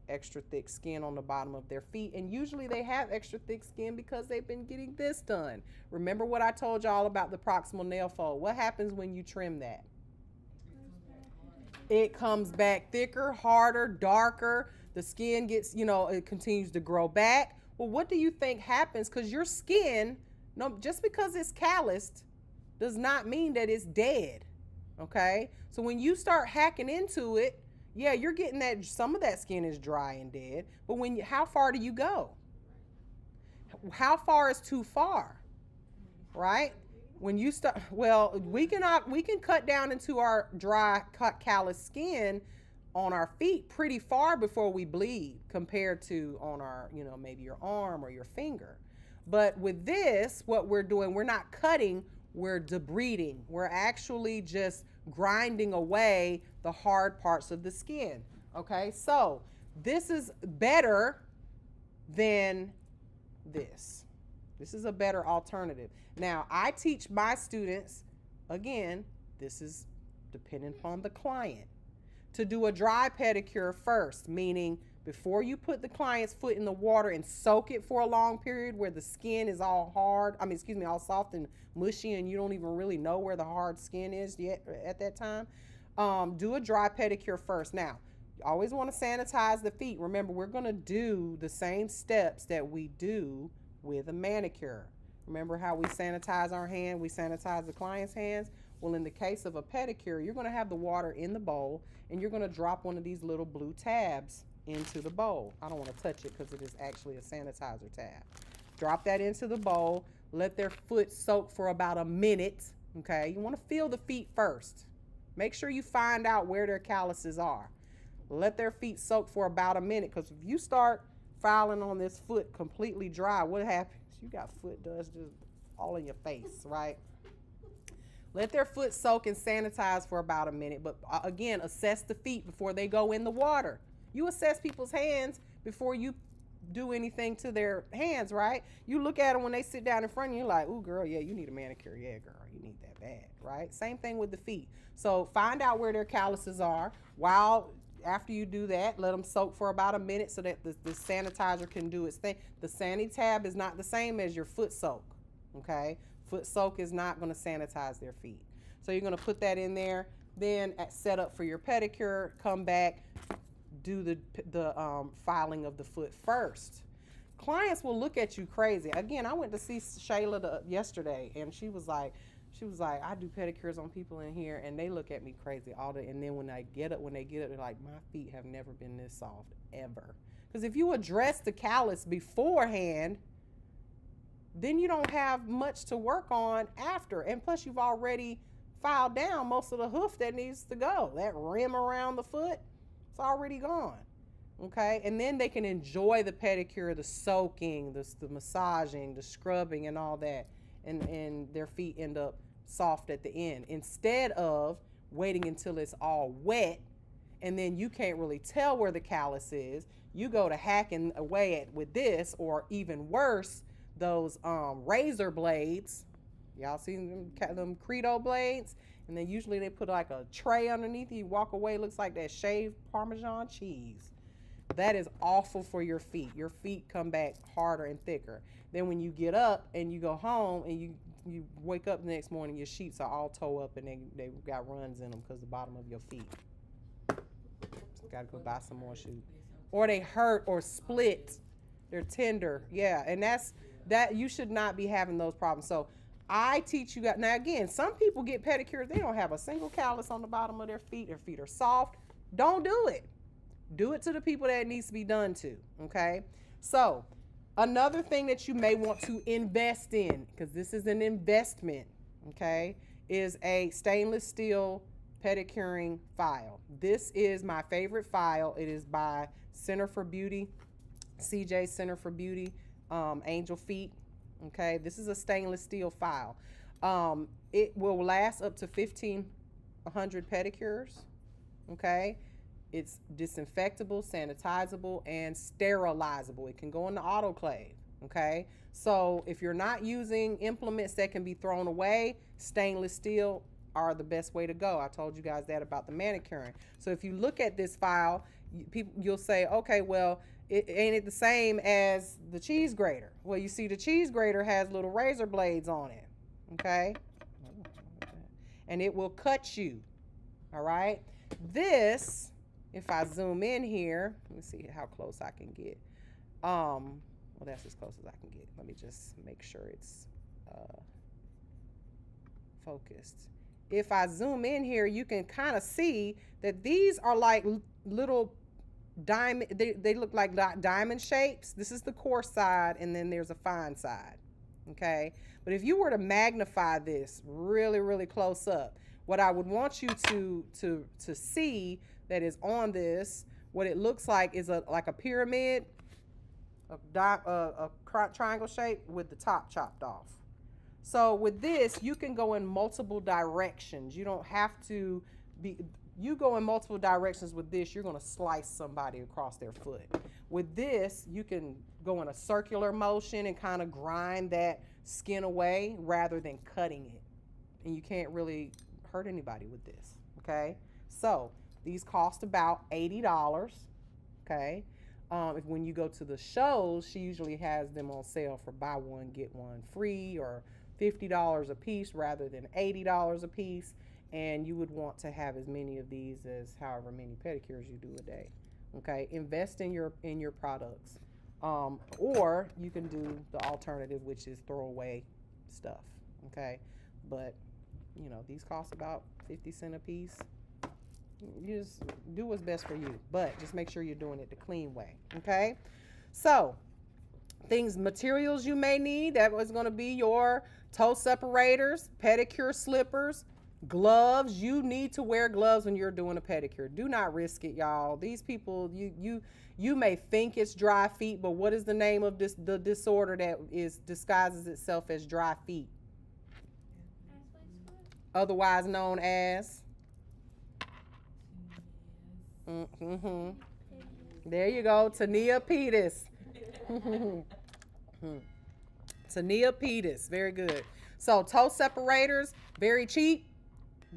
extra thick skin on the bottom of their feet, and usually they have extra thick skin because they've been getting this done. Remember what I told y'all about the proximal nail fold? What happens when you trim that? It comes back thicker, harder, darker. The skin gets, it continues to grow back. Well, what do you think happens? Because your skin, just because it's calloused does not mean that it's dead, okay? So when you start hacking into it, yeah, you're getting that, some of that skin is dry and dead, but how far do you go? How far is too far, right? When you start, well, we can cut down into our dry, callous skin on our feet pretty far before we bleed compared to on our, maybe your arm or your finger. But with this, what we're doing, we're not cutting, we're debriding. We're actually just grinding away the hard parts of the skin. Okay, so this is better than this. This is a better alternative. Now, I teach my students, again, this is dependent upon the client, to do a dry pedicure first, meaning before you put the client's foot in the water and soak it for a long period where the skin is all hard, all soft and mushy, and you don't even really know where the hard skin is yet at that time, do a dry pedicure first. Now, you always want to sanitize the feet. Remember, we're going to do the same steps that we do with a manicure. Remember how we sanitize our hand, we sanitize the client's hands? Well, in the case of a pedicure, you're going to have the water in the bowl, and you're going to drop one of these little blue tabs into the bowl. I don't want to touch it because it is actually a sanitizer tab. Drop that into the bowl. Let their foot soak for about a minute, okay? You want to feel the feet first. Make sure you find out where their calluses are. Let their feet soak for about a minute, because if you start filing on this foot completely dry, what happens? You got foot dust just all in your face, right? Let their foot soak and sanitize for about a minute. But again, assess the feet before they go in the water. You assess people's hands before you do anything to their hands, right? You look at them when they sit down in front of you, you're like, ooh, girl, yeah, you need a manicure. Yeah, girl, you need that bad, right? Same thing with the feet. So find out where their calluses are. After you do that, let them soak for about a minute so that the sanitizer can do its thing. The Sani tab is not the same as your foot soak, okay? Foot soak is not going to sanitize their feet. So you're going to put that in there, then set up for your pedicure, come back, do the filing of the foot first. Clients will look at you crazy. Again, I went to see Shayla yesterday, and she was like, I do pedicures on people in here, and they look at me crazy all day. And then when they get up, they're like, my feet have never been this soft ever. Because if you address the callus beforehand, then you don't have much to work on after. And plus, you've already filed down most of the hoof that needs to go. That rim around the foot, it's already gone. Okay, and then they can enjoy the pedicure, the soaking, the massaging, the scrubbing, and all that. And their feet end up soft at the end, instead of waiting until it's all wet and then you can't really tell where the callus is. You go to hacking away with this, or even worse, those razor blades, Y'all seen them Credo blades? And then usually they put like a tray underneath you. You walk away, looks like that shaved Parmesan cheese. That is awful for your feet. Your feet come back harder and thicker. Then when you get up and you go home and you wake up the next morning, your sheets are all toe up and they got runs in them because the bottom of your feet. Got to go buy some more shoes. Or they hurt or split. They're tender. Yeah, and that you should not be having those problems. So I teach you guys. Now again, some people get pedicures. They don't have a single callus on the bottom of their feet. Their feet are soft. Don't do it. Do it to the people that it needs to be done to, okay? So another thing that you may want to invest in, because this is an investment, okay, is a stainless steel pedicuring file. This is my favorite file. It is by Center for Beauty, CJ Center for Beauty, Angel Feet, okay? This is a stainless steel file. It will last up to 1,500 pedicures, okay? It's disinfectable, sanitizable, and sterilizable. It can go in the autoclave, okay? So if you're not using implements that can be thrown away, stainless steel are the best way to go. I told you guys that about the manicuring. So if you look at this file, you'll say, okay, well, ain't it the same as the cheese grater? Well, you see the cheese grater has little razor blades on it, okay? And it will cut you, all right? This, if I zoom in here, let me see how close I can get. Well, that's as close as I can get. Let me just make sure it's focused. If I zoom in here, you can kind of see that these are like little diamond, they look like diamond shapes. This is the coarse side, and then there's a fine side, okay? But if you were to magnify this really, really close up, what I would want you to see that is on this, what it looks like is like a pyramid, a triangle shape with the top chopped off. So with this, you can go in multiple directions. You don't have to you go in multiple directions with this, you're gonna slice somebody across their foot. With this, you can go in a circular motion and kind of grind that skin away rather than cutting it. And you can't really hurt anybody with this, okay? So these cost about $80, okay? When you go to the shows, she usually has them on sale for buy one, get one free, or $50 a piece rather than $80 a piece. And you would want to have as many of these as however many pedicures you do a day, okay? Invest in your products. Or you can do the alternative, which is throw away stuff, okay? But, you know, these cost about 50 cents a piece. You just do what's best for you, but just make sure you're doing it the clean way, okay? So materials you may need, that was going to be your toe separators, pedicure slippers, gloves. You need to wear gloves when you're doing a pedicure. Do not risk it, y'all. These people, you may think it's dry feet, but what is the name of the disorder that disguises itself as dry feet? Otherwise known as there you go, tinea pedis. Tinea pedis, very good. So toe separators, very cheap.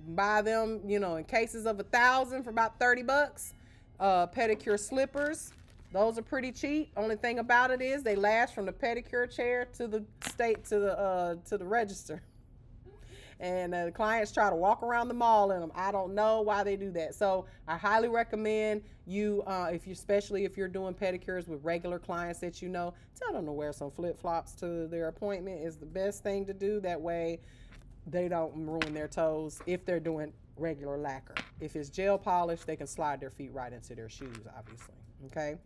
Buy them, you know, in cases of 1,000 for about $30. Pedicure slippers, those are pretty cheap. Only thing about it is they last from the pedicure chair to the register. And the clients try to walk around the mall in them. I don't know why they do that. So I highly recommend you, especially if you're doing pedicures with regular clients that you know, tell them to wear some flip-flops to their appointment. Is the best thing to do. That way they don't ruin their toes if they're doing regular lacquer. If it's gel polish, they can slide their feet right into their shoes, obviously, okay?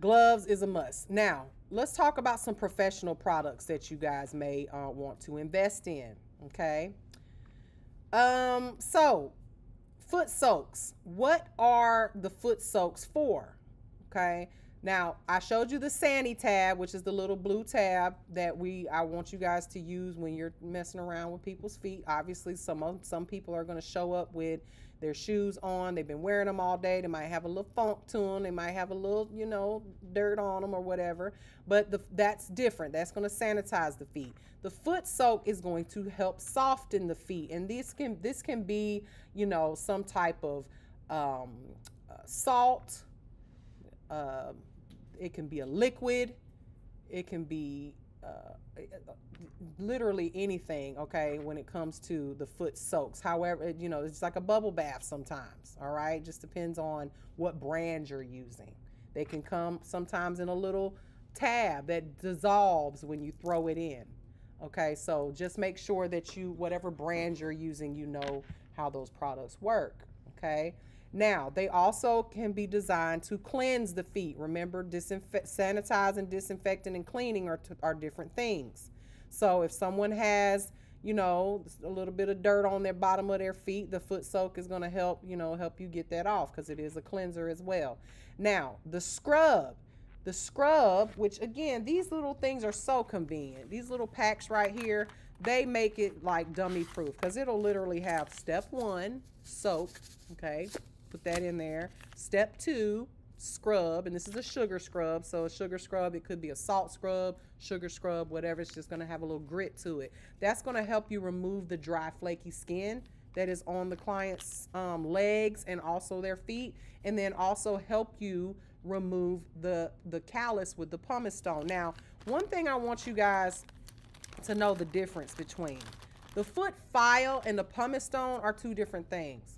Gloves is a must. Now, let's talk about some professional products that you guys may want to invest in, okay? So, foot soaks. What are the foot soaks for, okay? Now, I showed you the Sani tab, which is the little blue tab that I want you guys to use when you're messing around with people's feet. Obviously, some people are going to show up with their shoes on. They've been wearing them all day. They might have a little funk to them. They might have a little, dirt on them or whatever. But that's different. That's going to sanitize the feet. The foot soak is going to help soften the feet. And this can be, some type of salt. It can be a liquid. It can be literally anything, okay, when it comes to the foot soaks. However, it's like a bubble bath sometimes, all right? Just depends on what brand you're using. They can come sometimes in a little tab that dissolves when you throw it in, okay? So just make sure that whatever brand you're using, you know how those products work, okay? Now, they also can be designed to cleanse the feet. Remember, sanitizing, disinfecting, and cleaning are different things. So if someone has, a little bit of dirt on their bottom of their feet, the foot soak is going to help you get that off, because it is a cleanser as well. Now, the scrub, which again, these little things are so convenient. These little packs right here, they make it like dummy proof, because it'll literally have step 1, soak, okay? Put that in there. Step 2, scrub, and this is a sugar scrub. So a sugar scrub, it could be a salt scrub, sugar scrub, whatever. It's just going to have a little grit to it. That's going to help you remove the dry, flaky skin that is on the client's legs and also their feet, and then also help you remove the callus with the pumice stone. Now, one thing I want you guys to know the difference between the foot file and the pumice stone are two different things.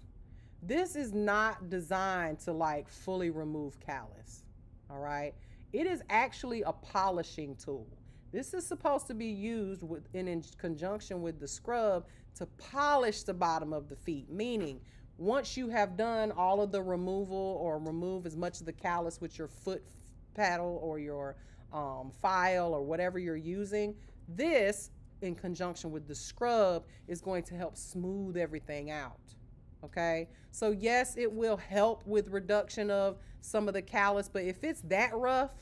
This is not designed to like fully remove callus, all right? It is actually a polishing tool. This is supposed to be used in conjunction with the scrub to polish the bottom of the feet, meaning once you have done all of the removal or remove as much of the callus with your foot paddle or your file or whatever you're using, this in conjunction with the scrub is going to help smooth everything out. Okay, so yes, it will help with reduction of some of the callus, but if it's that rough,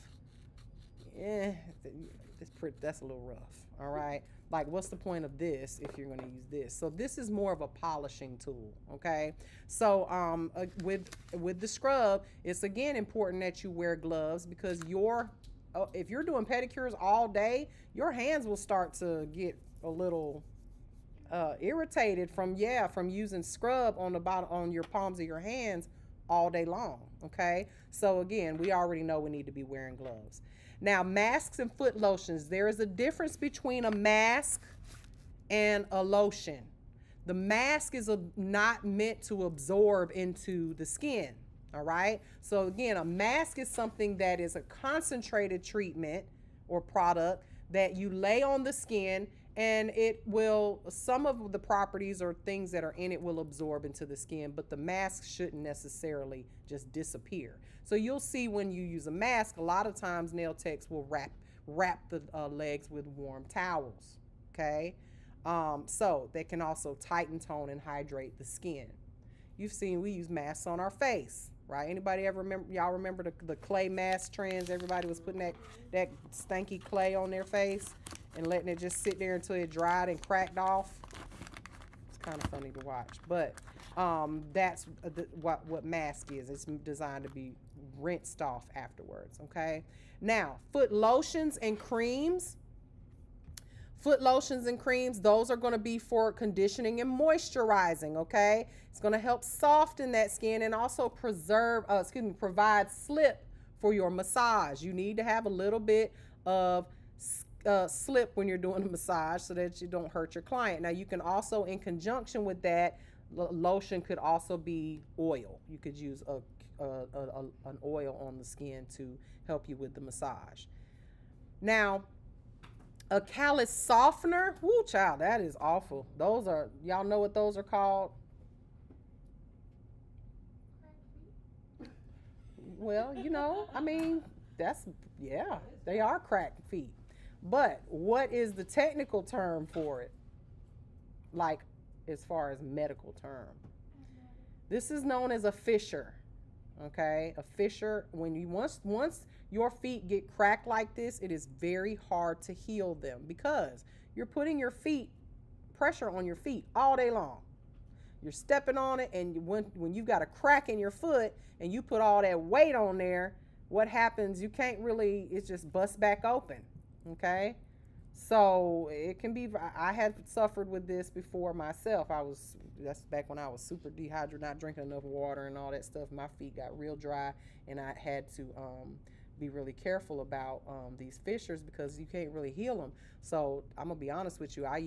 that's a little rough. All right, like what's the point of this if you're going to use this? So this is more of a polishing tool. Okay, so with the scrub, it's again important that you wear gloves, because if you're doing pedicures all day, your hands will start to get a little irritated from using scrub on the bottom, on your palms of your hands all day long. Okay, so again, we already know we need to be wearing gloves. Now, masks and foot lotions, there is a difference between a mask and a lotion. The mask is not meant to absorb into the skin. All right, so again, a mask is something that is a concentrated treatment or product that you lay on the skin, and some of the properties or things that are in it will absorb into the skin, but the mask shouldn't necessarily just disappear. So you'll see when you use a mask, a lot of times nail techs will wrap the legs with warm towels, okay? So they can also tighten, tone, and hydrate the skin. You've seen we use masks on our face, right? Anybody ever remember the clay mask trends? Everybody was putting that stanky clay on their face and letting it just sit there until it dried and cracked off. It's kind of funny to watch, but that's what mask is. It's designed to be rinsed off afterwards, okay? Now, foot lotions and creams. Foot lotions and creams, those are going to be for conditioning and moisturizing, okay? It's going to help soften that skin and also provide slip for your massage. You need to have a little bit of slip when you're doing a massage so that you don't hurt your client. Now, you can also, in conjunction with that, lotion could also be oil. You could use an oil on the skin to help you with the massage. Now, a callus softener, whoo child, that is awful. Those are, y'all know what those are called? Well, I mean, they are cracked feet. But what is the technical term for it? Like, as far as medical term. This is known as a fissure. Okay, a fissure, when you once your feet get cracked like this, it is very hard to heal them because you're putting pressure on your feet all day long. you're stepping on it, and when you've got a crack in your foot and you put all that weight on there, what happens? You can't really, it just busts back open, okay? So it can be, I had suffered with this before myself. That's back when I was super dehydrated, not drinking enough water and all that stuff. My feet got real dry, and I had to be really careful about these fissures because you can't really heal them. So I'm gonna be honest with you, I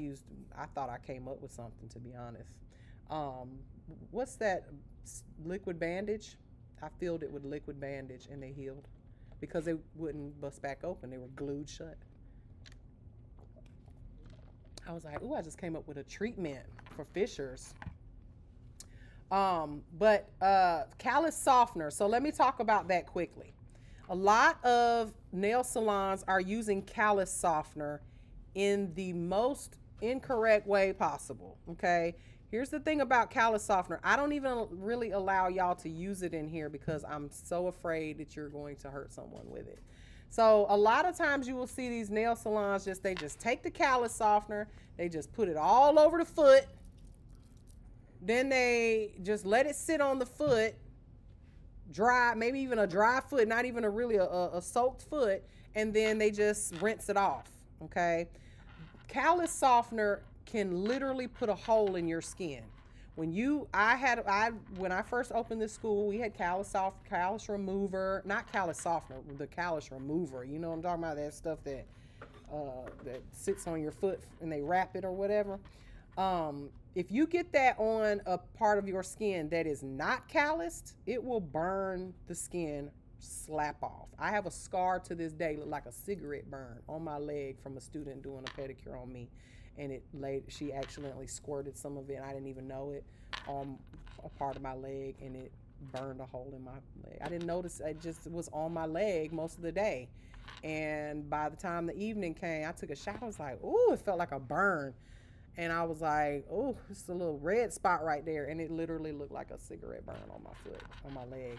thought I came up with something, to be honest. What's that liquid bandage? I filled it with liquid bandage and they healed because they wouldn't bust back open. They were glued shut. I was like, ooh, I just came up with a treatment for fissures. But callus softener. So let me talk about that quickly. A lot of nail salons are using callus softener in the most incorrect way possible, okay? Here's the thing about callus softener. I don't even really allow y'all to use it in here because I'm so afraid that you're going to hurt someone with it. So a lot of times you will see these nail salons, they just take the callus softener, they just put it all over the foot, then they just let it sit on the foot, dry, maybe even a dry foot, not even a soaked foot, and then they just rinse it off, okay? Callus softener can literally put a hole in your skin. When I first opened this school, we had callus remover, not callus softener, the callus remover. You know what I'm talking about? That stuff that sits on your foot and they wrap it or whatever. If you get that on a part of your skin that is not calloused, it will burn the skin slap off. I have a scar to this day, look like a cigarette burn on my leg from a student doing a pedicure on me. And she accidentally squirted some of it. I didn't even know it on a part of my leg, and it burned a hole in my leg. I didn't notice. It just was on my leg most of the day. And by the time the evening came, I took a shower. I was like, ooh, it felt like a burn. And I was like, ooh, it's a little red spot right there. And it literally looked like a cigarette burn on my foot, on my leg.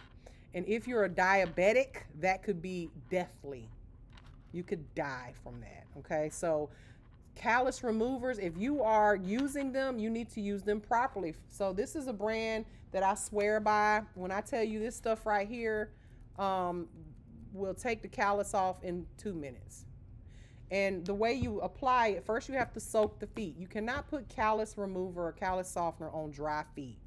And if you're a diabetic, that could be deathly. You could die from that, okay? So callus removers, if you are using them, you need to use them properly. So this is a brand that I swear by. When I tell you this stuff right here will take the callus off in 2 minutes. And the way you apply it, first you have to soak the feet. You cannot put callus remover or callus softener on dry feet.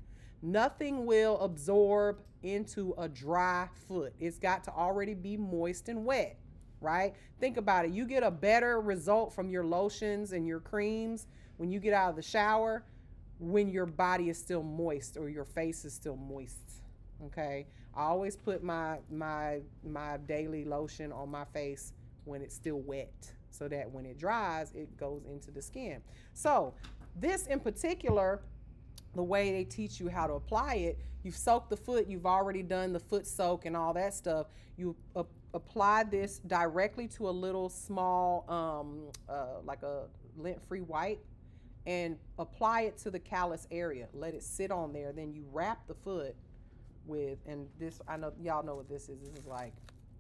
Nothing will absorb into a dry foot. It's got to already be moist and wet. Right? Think about it. You get a better result from your lotions and your creams when you get out of the shower when your body is still moist or your face is still moist. Okay? I always put my daily lotion on my face when it's still wet so that when it dries, it goes into the skin. So this in particular, the way they teach you how to apply it, you've soaked the foot, you've already done the foot soak and all that stuff. You apply this directly to a little small, like a lint-free wipe, and apply it to the callus area. Let it sit on there. Then you wrap the foot with, and this, I know y'all know what this is. This is like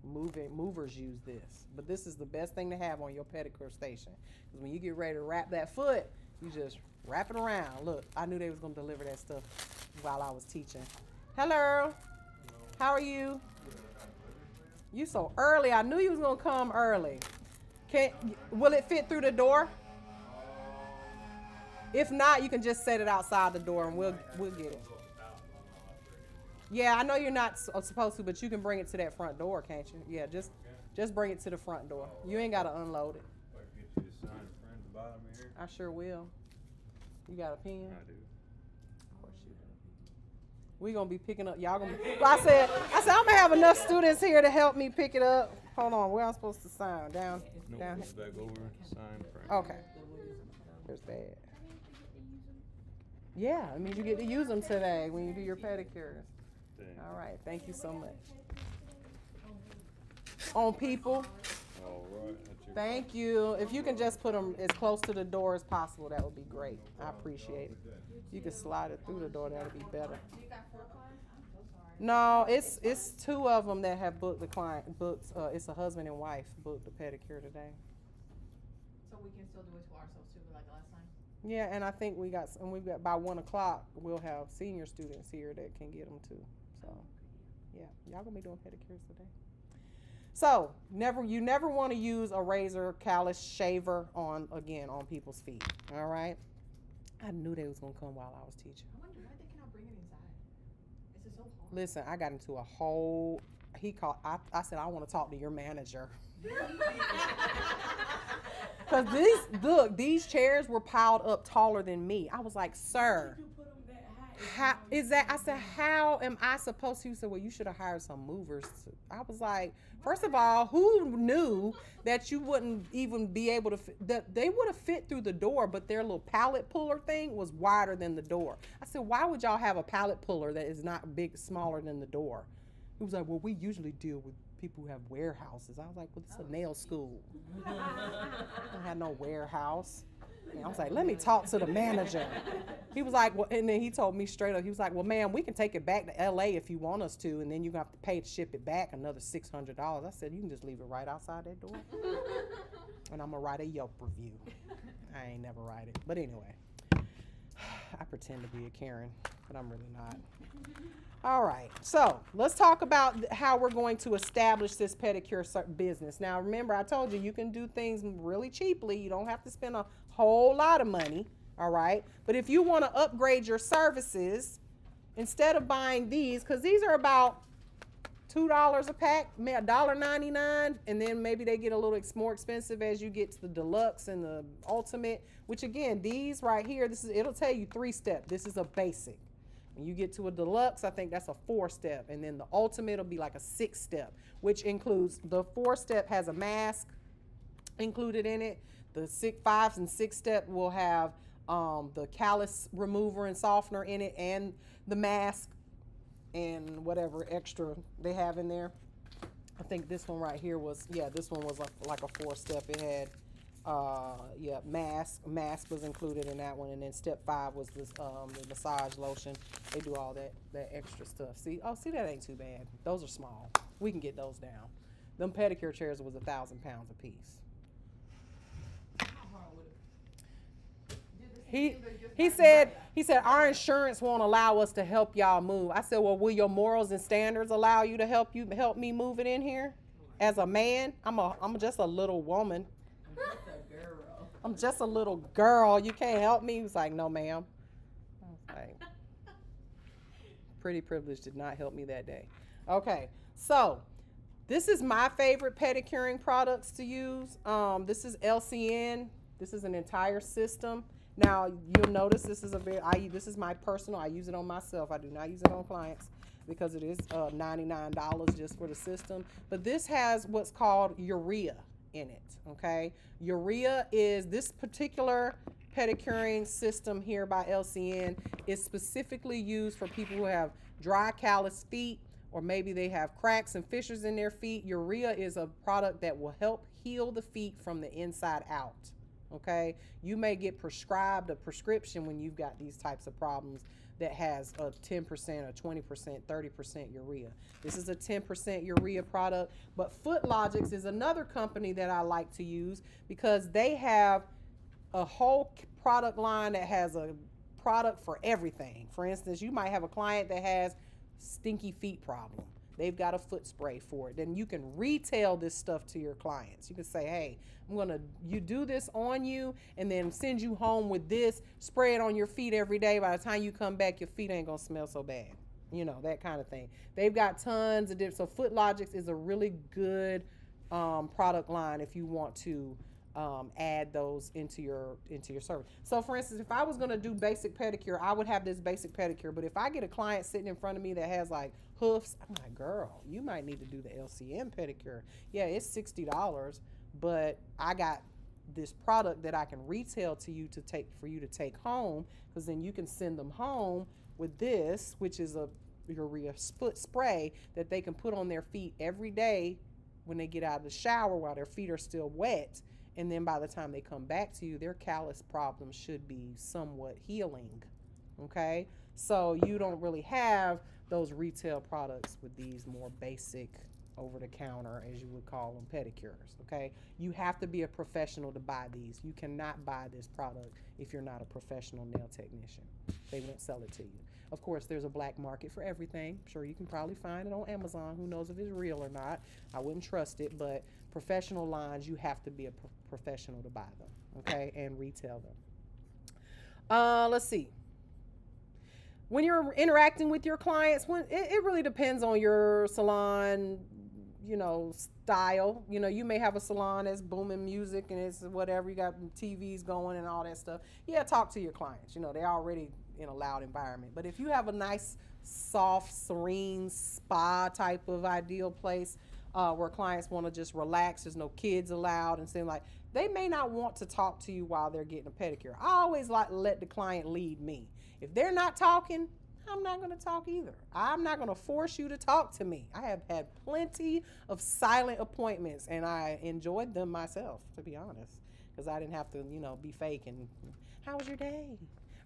movers use this, but this is the best thing to have on your pedicure station. Because when you get ready to wrap that foot, you just wrap it around. Look, I knew they was gonna deliver that stuff while I was teaching. Hello, how are you? You so early. I knew you was gonna come early. Will it fit through the door? If not, you can just set it outside the door and we'll get it. Yeah, I know you're not supposed to, but you can bring it to that front door, can't you? Yeah, just bring it to the front door. You ain't gotta unload it. Get you to sign in front of the bottom here. I sure will. You got a pen? I do. Of course you do. We gonna be picking up. Y'all gonna be. I said I'm gonna have enough students here to help me pick it up. Hold on, where I'm supposed to sign? Down. No, Down. back over. Sign front. Okay. There's that. Yeah, it means you get to use them today when you do your pedicures. All right, thank you so much. On people. All right. Thank you. If you can just put them as close to the door as possible, that would be great. I appreciate it. You can slide it through the door, that would be better. No, it's two of them that have booked the client. It's a husband and wife booked the pedicure today. So we can still do it to ourselves too, like last time? Yeah, and I think we've got by 1 o'clock we'll have senior students here that can get them too. So, yeah, y'all gonna be doing pedicures today. So you never want to use a razor, callus, shaver on people's feet. All right. I knew they was gonna come while I was teaching. I wonder why they cannot bring it inside. Is it so hard? Listen, I got into a whole. I said I want to talk to your manager. Cause these chairs were piled up taller than me. I was like, sir, how is that? I said, how am I supposed to? He said, well, you should have hired some movers. I was like, first of all, who knew that you wouldn't even be able to that they would have fit through the door, but their little pallet puller thing was wider than the door. I said, why would y'all have a pallet puller that is not smaller than the door? He was like, well, we usually deal with people who have warehouses. I was like, well, this is a nail school. I don't have no warehouse. And I was like, let me talk to the manager. He was like, well, and then he told me straight up, he was like, well, ma'am, we can take it back to LA if you want us to, and then you're going to have to pay to ship it back another $600. I said, you can just leave it right outside that door. And I'm going to write a Yelp review. I ain't never write it. But anyway, I pretend to be a Karen, but I'm really not. All right, so let's talk about how we're going to establish this pedicure business. Now, remember, I told you can do things really cheaply. You don't have to spend a whole lot of money, all right? But if you want to upgrade your services, instead of buying these, because these are about $2 a pack, $1.99, and then maybe they get a little more expensive as you get to the deluxe and the ultimate, which again, these right here, it'll tell you 3-step. This is a basic. When you get to a deluxe, I think that's a 4-step. And then the ultimate will be like a 6-step, which includes the 4-step has a mask included in it. The 5 and 6-step will have the callus remover and softener in it, and the mask and whatever extra they have in there. I think this one right here this one was like a 4-step. It had mask was included in that one, and then step 5 was this the massage lotion. They do all that extra stuff. See that ain't too bad. Those are small. We can get those down. Them pedicure chairs was 1,000 pounds a piece. He said our insurance won't allow us to help y'all move. I said, well, will your morals and standards allow you to help me move it in here? As a man, I'm just a little woman. I'm just a little girl. You can't help me. He was like, no, ma'am. I was like, pretty privilege did not help me that day. Okay, so this is my favorite pedicuring products to use. This is LCN. This is an entire system. Now you'll notice this is my personal. I use it on myself. I do not use it on clients because it is $99 just for the system. But this has what's called urea in it. Okay, urea is this particular pedicuring system here by LCN is specifically used for people who have dry callous feet, or maybe they have cracks and fissures in their feet. Urea is a product that will help heal the feet from the inside out. Okay, you may get prescribed a prescription when you've got these types of problems that has a 10% or 20%, 30% urea. This is a 10% urea product, but Footlogix is another company that I like to use because they have a whole product line that has a product for everything. For instance, you might have a client that has stinky feet problem. They've got a foot spray for it. Then you can retail this stuff to your clients. You can say, hey, you do this on you and then send you home with this, spray it on your feet every day. By the time you come back, your feet ain't gonna smell so bad. That kind of thing. They've got tons of different, so Footlogix is a really good product line if you want to add those into your service. So for instance, if I was gonna do basic pedicure, I would have this basic pedicure. But if I get a client sitting in front of me that has like hoofs, I'm like, girl, you might need to do the LCN pedicure. Yeah, it's $60, but I got this product that I can retail to you for you to take home, because then you can send them home with this, which is a urea spray that they can put on their feet every day when they get out of the shower while their feet are still wet. And then by the time they come back to you, their callus problem should be somewhat healing. Okay, so you don't really have those retail products with these more basic over the counter, as you would call them, pedicures, okay? You have to be a professional to buy these. You cannot buy this product if you're not a professional nail technician. They won't sell it to you. Of course, there's a black market for everything. I'm sure you can probably find it on Amazon. Who knows if it's real or not? I wouldn't trust it, but professional lines, you have to be a professional to buy them, okay, and retail them. Let's see. When you're interacting with your clients, it really depends on your salon, style. You may have a salon that's booming music and it's whatever, you got TVs going and all that stuff. Yeah, talk to your clients. They're already in a loud environment. But if you have a nice, soft, serene spa type of ideal place where clients want to just relax, there's no kids allowed, and seem like they may not want to talk to you while they're getting a pedicure. I always like to let the client lead me. If they're not talking, I'm not going to talk either. I'm not going to force you to talk to me. I have had plenty of silent appointments, and I enjoyed them myself, to be honest, because I didn't have to, be fake. And how was your day?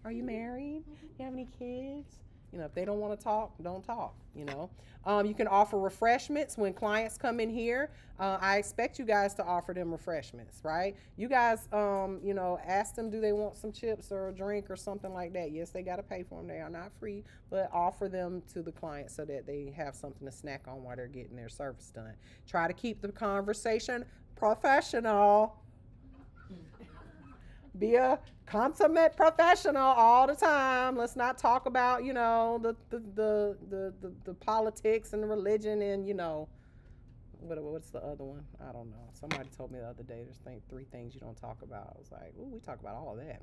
Are you married? Do you have any kids? If they don't want to talk, don't talk, You can offer refreshments when clients come in here. I expect you guys to offer them refreshments, right? You guys, ask them, do they want some chips or a drink or something like that? Yes, they got to pay for them. They are not free, but offer them to the client so that they have something to snack on while they're getting their service done. Try to keep the conversation professional. Be a consummate professional all the time. Let's not talk about, the politics and the religion and, what's the other one? I don't know. Somebody told me the other day there's 3 things you don't talk about. I was like, ooh, we talk about all of that.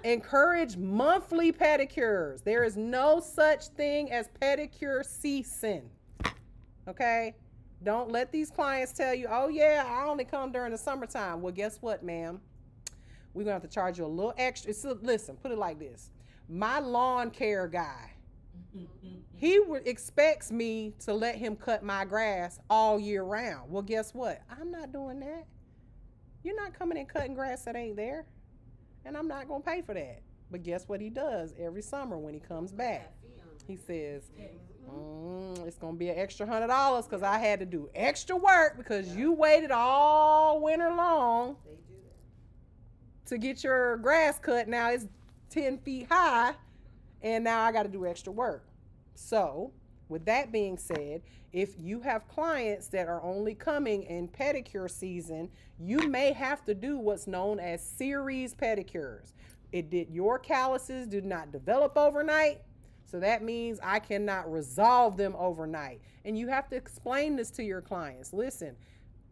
Encourage monthly pedicures. There is no such thing as pedicure season. Okay? Don't let these clients tell you, oh yeah, I only come during the summertime. Well, guess what, ma'am? We're going to have to charge you a little extra. So, listen, put it like this. My lawn care guy, he expects me to let him cut my grass all year round. Well, guess what? I'm not doing that. You're not coming and cutting grass that ain't there. And I'm not going to pay for that. But guess what he does every summer when he comes back? He says, it's going to be an extra $100 because I had to do extra work because you waited all winter long to get your grass cut. Now it's 10 feet high and now I got to do extra work. So with that being said, if you have clients that are only coming in pedicure season, you may have to do what's known as series pedicures. Your calluses do not develop overnight. So that means I cannot resolve them overnight. And you have to explain this to your clients. Listen,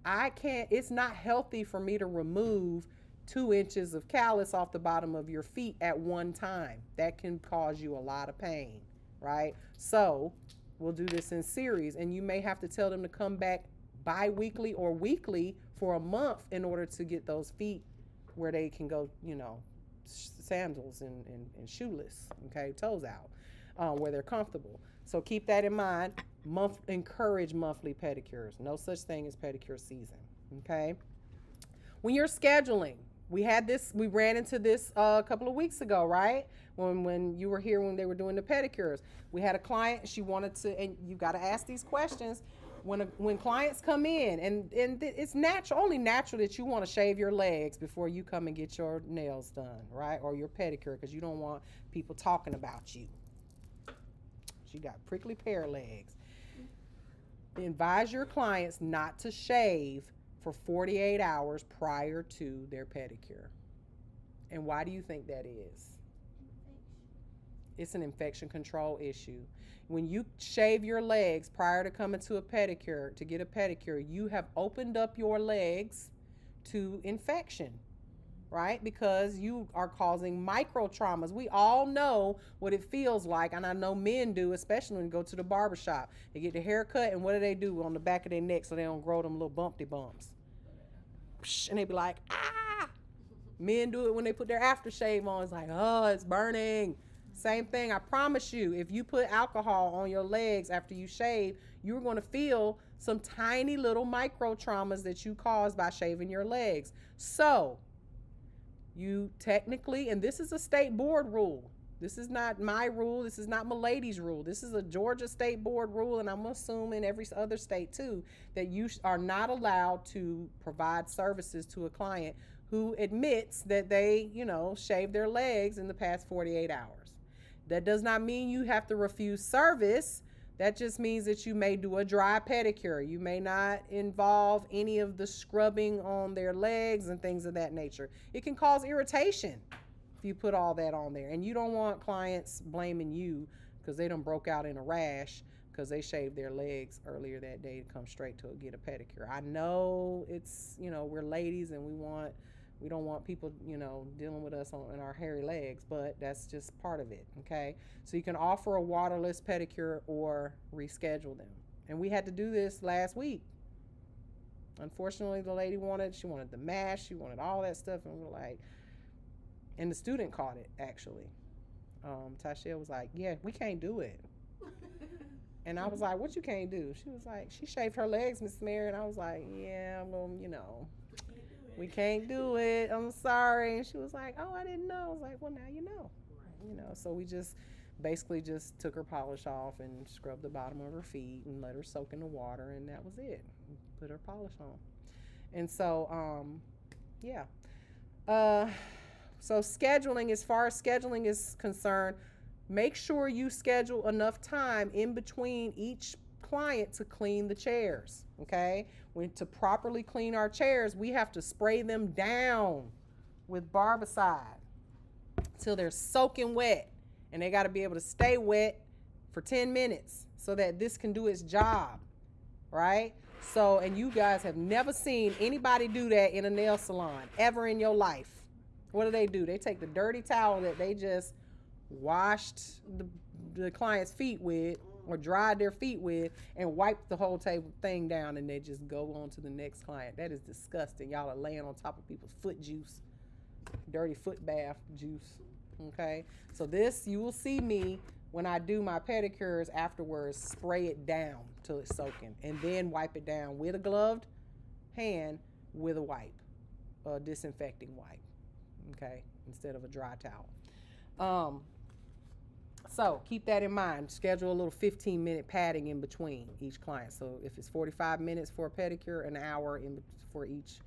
it's not healthy for me to remove 2 inches of callus off the bottom of your feet at one time. That can cause you a lot of pain, right? So we'll do this in series, and you may have to tell them to come back bi-weekly or weekly for a month in order to get those feet where they can go, sandals and shoeless, okay, toes out, where they're comfortable. So keep that in mind. Encourage monthly pedicures. No such thing as pedicure season, okay? When you're scheduling, we ran into this a couple of weeks ago, right? When you were here when they were doing the pedicures. We had a client, she wanted to, and you got to ask these questions. When clients come in, and it's only natural that you want to shave your legs before you come and get your nails done, right? Or your pedicure, because you don't want people talking about you. She got prickly pear legs. Advise your clients not to shave for 48 hours prior to their pedicure. And why do you think that is? It's an infection control issue. When you shave your legs prior to coming to get a pedicure, you have opened up your legs to infection, right? Because you are causing micro traumas. We all know what it feels like, and I know men do, especially when you go to the barbershop. They get their hair cut, and what do? On the back of their neck so they don't grow them little bumpy bumps. And they be like, ah! Men do it when they put their aftershave on. It's like, oh, it's burning. Same thing. I promise you, if you put alcohol on your legs after you shave, you're going to feel some tiny little micro traumas that you caused by shaving your legs. So you technically, and this is a state board rule, This is not my rule. This is not Milady's rule. This is a Georgia State Board rule, and I'm assuming every other state too, that you are not allowed to provide services to a client who admits that they, shaved their legs in the past 48 hours. That does not mean you have to refuse service. That just means that you may do a dry pedicure. You may not involve any of the scrubbing on their legs and things of that nature. It can cause irritation if you put all that on there. And you don't want clients blaming you because they done broke out in a rash because they shaved their legs earlier that day to come straight to get a pedicure. I know it's, we're ladies and we don't want people, dealing with us on our hairy legs, but that's just part of it, okay? So you can offer a waterless pedicure or reschedule them. And we had to do this last week. Unfortunately, the lady wanted the mask, she wanted all that stuff, and we're like, and the student caught it, actually. Tasha was like, yeah, we can't do it. And I was like, what you can't do? She was like, she shaved her legs, Miss Mary. And I was like, yeah, well, we can't do it. I'm sorry. And she was like, oh, I didn't know. I was like, well, now you know. So we just basically just took her polish off and scrubbed the bottom of her feet and let her soak in the water, and that was it. Put her polish on. And so, yeah. So scheduling, as far as scheduling is concerned, make sure you schedule enough time in between each client to clean the chairs, okay? To properly clean our chairs, we have to spray them down with barbicide till they're soaking wet, and they got to be able to stay wet for 10 minutes so that this can do its job, right? So, and you guys have never seen anybody do that in a nail salon ever in your life. What do? They take the dirty towel that they just washed the client's feet with or dried their feet with and wipe the whole thing down, and they just go on to the next client. That is disgusting. Y'all are laying on top of people's foot juice, dirty foot bath juice, okay? So this, you will see me when I do my pedicures afterwards, spray it down till it's soaking, and then wipe it down with a gloved hand with a wipe, a disinfecting wipe, okay, instead of a dry towel. So keep that in mind. Schedule a little 15-minute padding in between each client. So if it's 45 minutes for a pedicure, an hour for each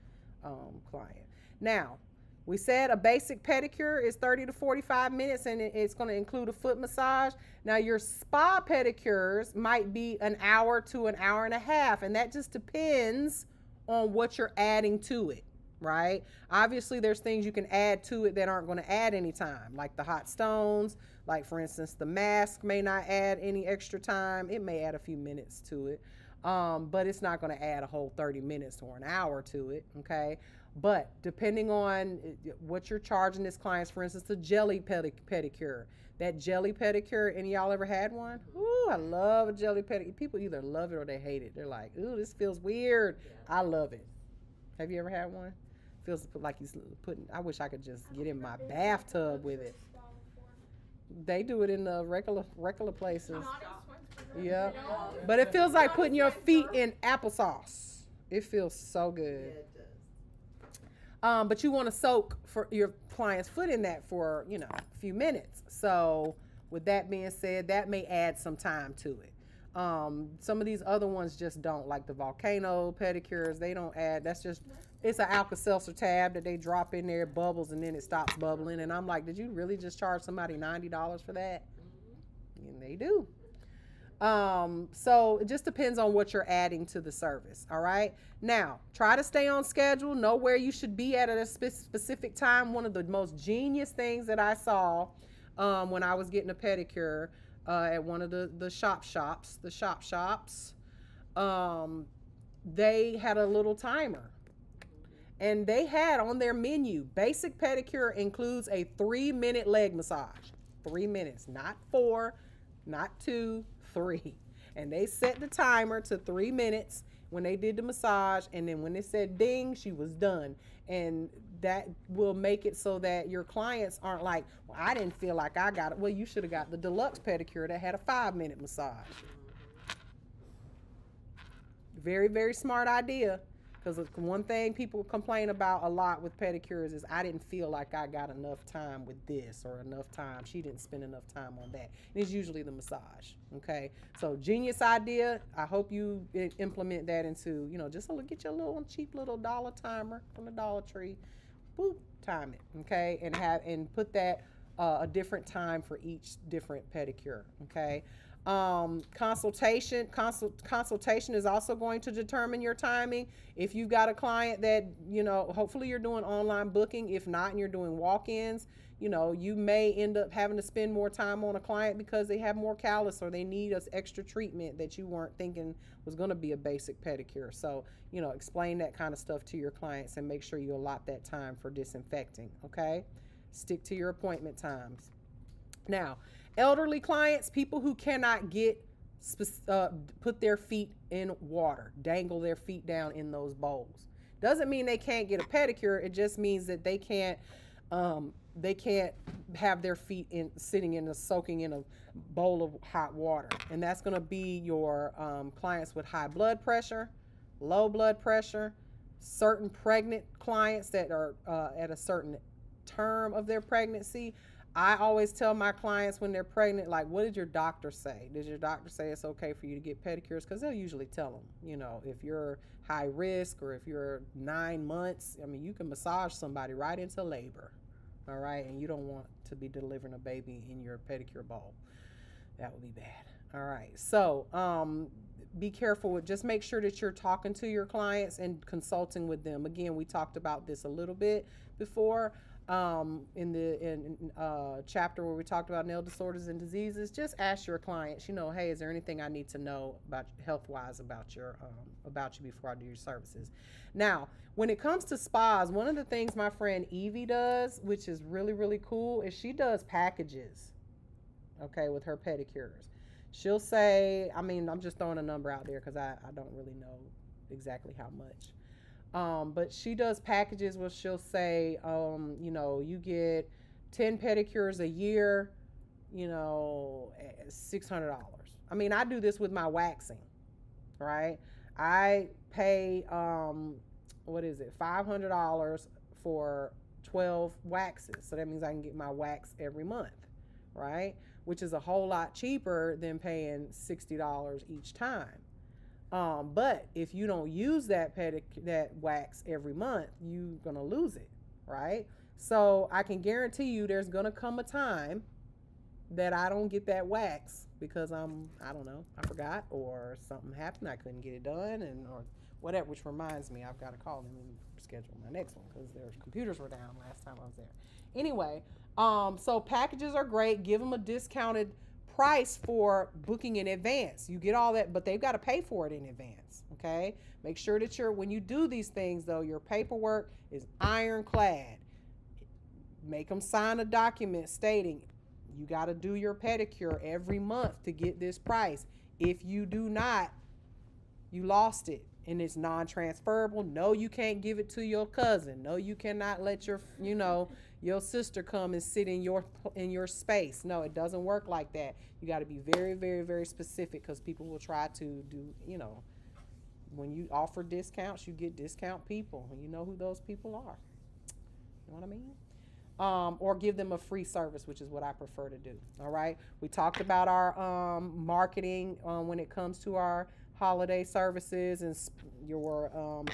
client. Now, we said a basic pedicure is 30 to 45 minutes, and it's going to include a foot massage. Now, your spa pedicures might be an hour to an hour and a half, and that just depends on what you're adding to it, right? Obviously, there's things you can add to it that aren't going to add any time, like the hot stones. Like, for instance, the mask may not add any extra time. It may add a few minutes to it, but it's not going to add a whole 30 minutes or an hour to it, okay? But depending on what you're charging this clients, for instance, the jelly pedicure. That jelly pedicure, any of y'all ever had one? Ooh, I love a jelly pedicure. People either love it or they hate it. They're like, ooh, this feels weird. Yeah. I love it. Have you ever had one? Feels like he's putting, I wish I could just get in my bathtub with it. They do it in the regular places. Yeah. But it feels like putting your feet in applesauce. It feels so good. But you want to soak for your client's foot in that for, a few minutes. So with that being said, that may add some time to it. Some of these other ones just don't, like the volcano pedicures, they don't add, it's an Alka-Seltzer tab that they drop in there, bubbles, and then it stops bubbling. And I'm like, did you really just charge somebody $90 for that? And they do. So it just depends on what you're adding to the service, all right? Now, try to stay on schedule. Know where you should be at a specific time. One of the most genius things that I saw when I was getting a pedicure at one of the shop shops, they had a little timer. And they had on their menu, basic pedicure includes a 3-minute leg massage. 3 minutes, not 4, not 2, 3. And they set the timer to 3 minutes when they did the massage, and then when it said ding, she was done. And that will make it so that your clients aren't like, well, I didn't feel like I got it. Well, you should have got the deluxe pedicure that had a 5-minute massage. Very, very smart idea. Because one thing people complain about a lot with pedicures is I didn't feel like I got enough time with this, or enough time. She didn't spend enough time on that. And it's usually the massage. Okay. So genius idea. I hope you implement that into, just get your little cheap little dollar timer from the Dollar Tree. Boop, time it. Okay. And put that a different time for each different pedicure. Okay. Consultation is also going to determine your timing. If you've got a client that, hopefully you're doing online booking. If not, and you're doing walk-ins, you may end up having to spend more time on a client because they have more callus, or they need us extra treatment that you weren't thinking was going to be a basic pedicure. So, explain that kind of stuff to your clients and make sure you allot that time for disinfecting. Okay. Stick to your appointment times. Now, elderly clients, people who cannot put their feet in water, dangle their feet down in those bowls. Doesn't mean they can't get a pedicure. It just means that they can't have their feet soaking in a bowl of hot water. And that's going to be your clients with high blood pressure, low blood pressure, certain pregnant clients that are at a certain term of their pregnancy. I always tell my clients when they're pregnant, like, what did your doctor say? Did your doctor say it's okay for you to get pedicures? Because they'll usually tell them, if you're high risk or if you're 9 months, you can massage somebody right into labor, all right? And you don't want to be delivering a baby in your pedicure bowl. That would be bad. All right. So be careful just make sure that you're talking to your clients and consulting with them. Again, we talked about this a little bit before. In the chapter where we talked about nail disorders and diseases. Just ask your clients, hey, is there anything I need to know about health-wise about you before I do your services? Now, when it comes to spas, one of the things my friend Evie does, which is really, really cool, is she does packages, okay, with her pedicures. She'll say, I'm just throwing a number out there because I don't really know exactly how much. But she does packages where she'll say, you get 10 pedicures a year, $600. I do this with my waxing, right? I pay, $500 for 12 waxes. So that means I can get my wax every month, right? Which is a whole lot cheaper than paying $60 each time. But if you don't use that wax every month, you're going to lose it, right? So I can guarantee you there's going to come a time that I don't get that wax because I don't know, I forgot or something happened. I couldn't get it done or whatever, which reminds me, I've got to call them and schedule my next one because their computers were down last time I was there. Anyway, so packages are great. Give them a discounted price for booking in advance. You get all that, but they've got to pay for it in advance. Okay. Make sure that when you do these things though, your paperwork is ironclad. Make them sign a document stating you got to do your pedicure every month to get this price. If you do not, you lost it and it's non-transferable. No, you can't give it to your cousin. No, you cannot let your sister come and sit in your space. No, it doesn't work like that. You got to be very, very, very specific because people will try to do, when you offer discounts, you get discount people. And you know who those people are. You know what I mean? Or give them a free service, which is what I prefer to do. All right. We talked about our marketing when it comes to our holiday services and your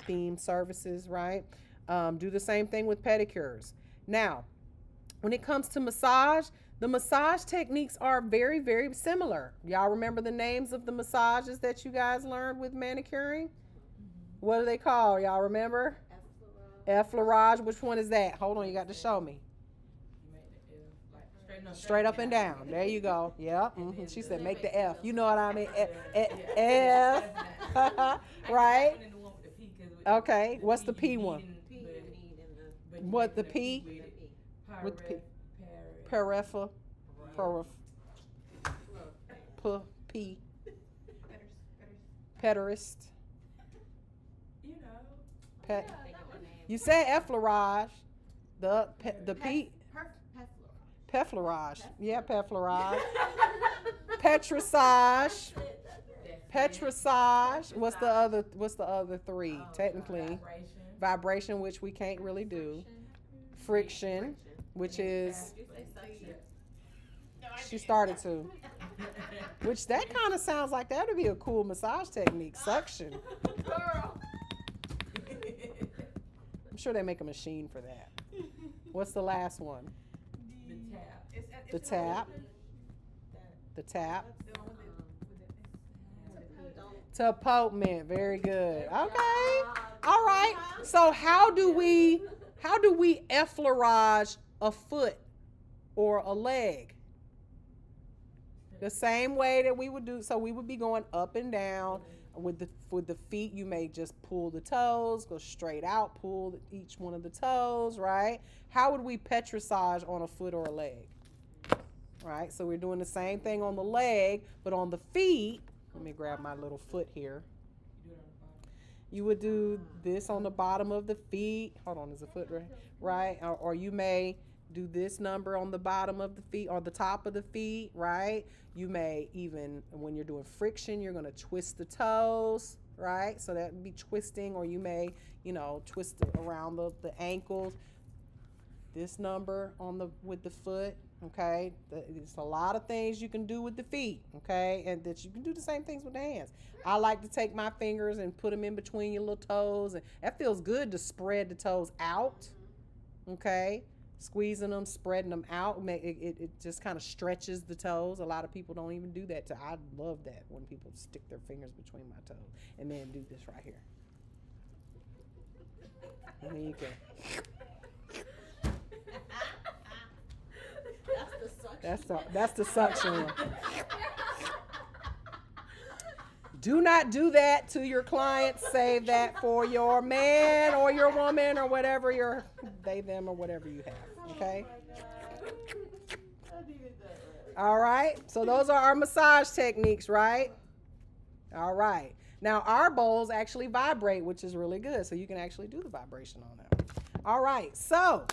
themed services, right? Do the same thing with pedicures. Now, when it comes to massage, the massage techniques are very, very similar. Y'all remember the names of the massages that you guys learned with manicuring? What do they call? Y'all remember? Effleurage. Which one is that? Hold on, you got to show me. Straight up and down. There you go. Yeah. Mm-hmm. She said make the F. You know what I mean? F. Right? Okay. What's the P one? What the P? With the P? Peripher. P. Pederist. You said effleurage. The P. Pefleurage. Yeah, pefleurage. Petrissage. Petrissage. What's the other three? Technically, vibration, which we can't really do. Friction, which is she started to. Which that kind of sounds like that would be a cool massage technique. Suction. I'm sure they make a machine for that. What's the last one? The tap. The tap. Tapotement. Very good. Okay. All right. So how do we effleurage a foot or a leg? The same way that we would do. So we would be going up and down. With the feet, you may just pull the toes, go straight out, pull each one of the toes, right? How would we petrissage on a foot or a leg? Right, so we're doing the same thing on the leg, but on the feet, let me grab my little foot here. You would do this on the bottom of the feet. Hold on, is the foot right? Or you may do this number on the bottom of the feet or the top of the feet, right? You may even, when you're doing friction, you're going to twist the toes, right? So that would be twisting, or you may, twist around the ankles. This number with the foot, okay? There's a lot of things you can do with the feet, okay? And that you can do the same things with the hands. I like to take my fingers and put them in between your little toes, and that feels good to spread the toes out, okay? Squeezing them, spreading them out, it just kind of stretches the toes. A lot of people don't even do that. I love that when people stick their fingers between my toes and then do this right here. And then you can. That's the suction one. Do not do that to your clients. Save that for your man or your woman or whatever they, them, or whatever you have. Okay? All right. So those are our massage techniques, right? All right. Now our bowls actually vibrate, which is really good. So you can actually do the vibration on them. All right. So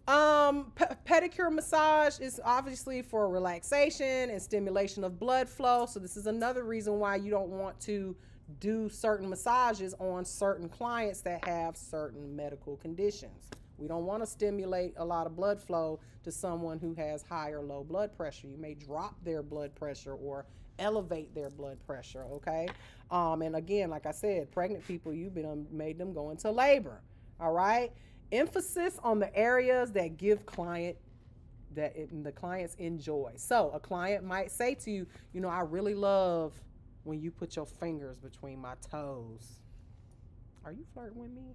pedicure massage is obviously for relaxation and stimulation of blood flow. So this is another reason why you don't want to do certain massages on certain clients that have certain medical conditions. We don't want to stimulate a lot of blood flow to someone who has high or low blood pressure. You may drop their blood pressure or elevate their blood pressure, okay? And again, like I said, pregnant people, you've made them go into labor, all right? Emphasis on the areas that give the clients enjoy. So a client might say to you, I really love when you put your fingers between my toes. Are you flirting with me?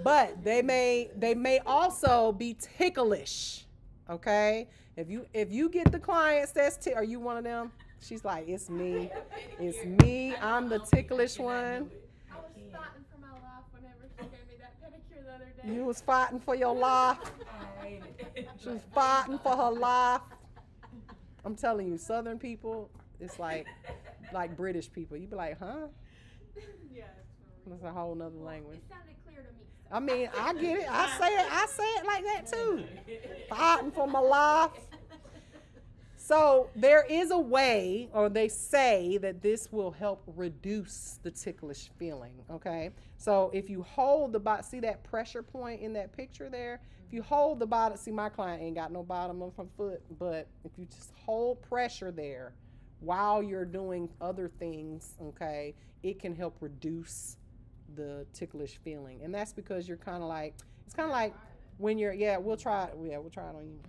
But they may also be ticklish. Okay? If you get the clients are you one of them? She's like, it's me. It's me. I'm the ticklish one. I was fighting for my life whenever she gave me that pedicure the other day. You was fighting for your life. She was fighting for her life. I'm telling you, Southern people, it's like British people. You be like, huh? Yeah. That's a whole nother language. It sounded clear to me. So. I mean, I get it. I say it like that too. Fighting for my life. So there is a way, or they say that this will help reduce the ticklish feeling, okay? So if you hold the bottom, see that pressure point in that picture there? If you hold the bottom, see my client ain't got no bottom of her foot, but if you just hold pressure there while you're doing other things, okay, it can help reduce the ticklish feeling. And that's because you're kind of like, it's kind of like when you're, we'll try it on you.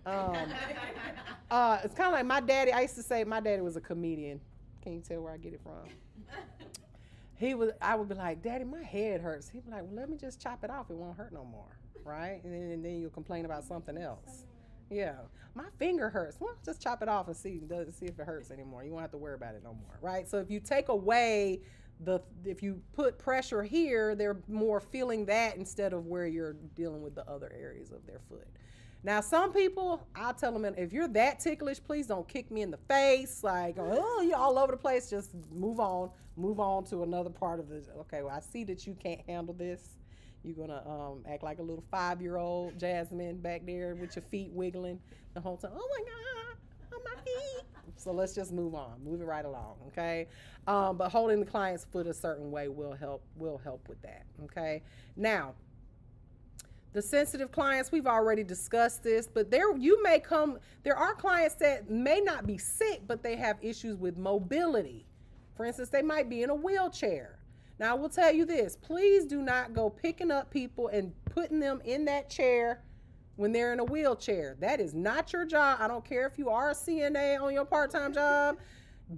It's kind of like my daddy. I used to say my daddy was a comedian. Can you tell where I get it from? I would be like, Daddy, my head hurts. He'd be like, well, let me just chop it off. It won't hurt no more, right? And then you'll complain about something else. Yeah, my finger hurts. Well, just chop it off and see if it hurts anymore. You won't have to worry about it no more, right? So if you take away if you put pressure here, they're more feeling that instead of where you're dealing with the other areas of their foot. Now, some people, I'll tell them, if you're that ticklish, please don't kick me in the face. Like, oh, you're all over the place. Just move on to another part of this. Okay, well, I see that you can't handle this. You're going to act like a little 5-year-old Jasmine back there with your feet wiggling the whole time. Oh, my God, on my feet. So let's just move on, move it right along, okay? But holding the client's foot a certain way will help with that, okay? Now, the sensitive clients, we've already discussed this, but there are clients that may not be sick, but they have issues with mobility. For instance, they might be in a wheelchair. Now, I will tell you this, please do not go picking up people and putting them in that chair when they're in a wheelchair. That is not your job. I don't care if you are a CNA on your part-time job.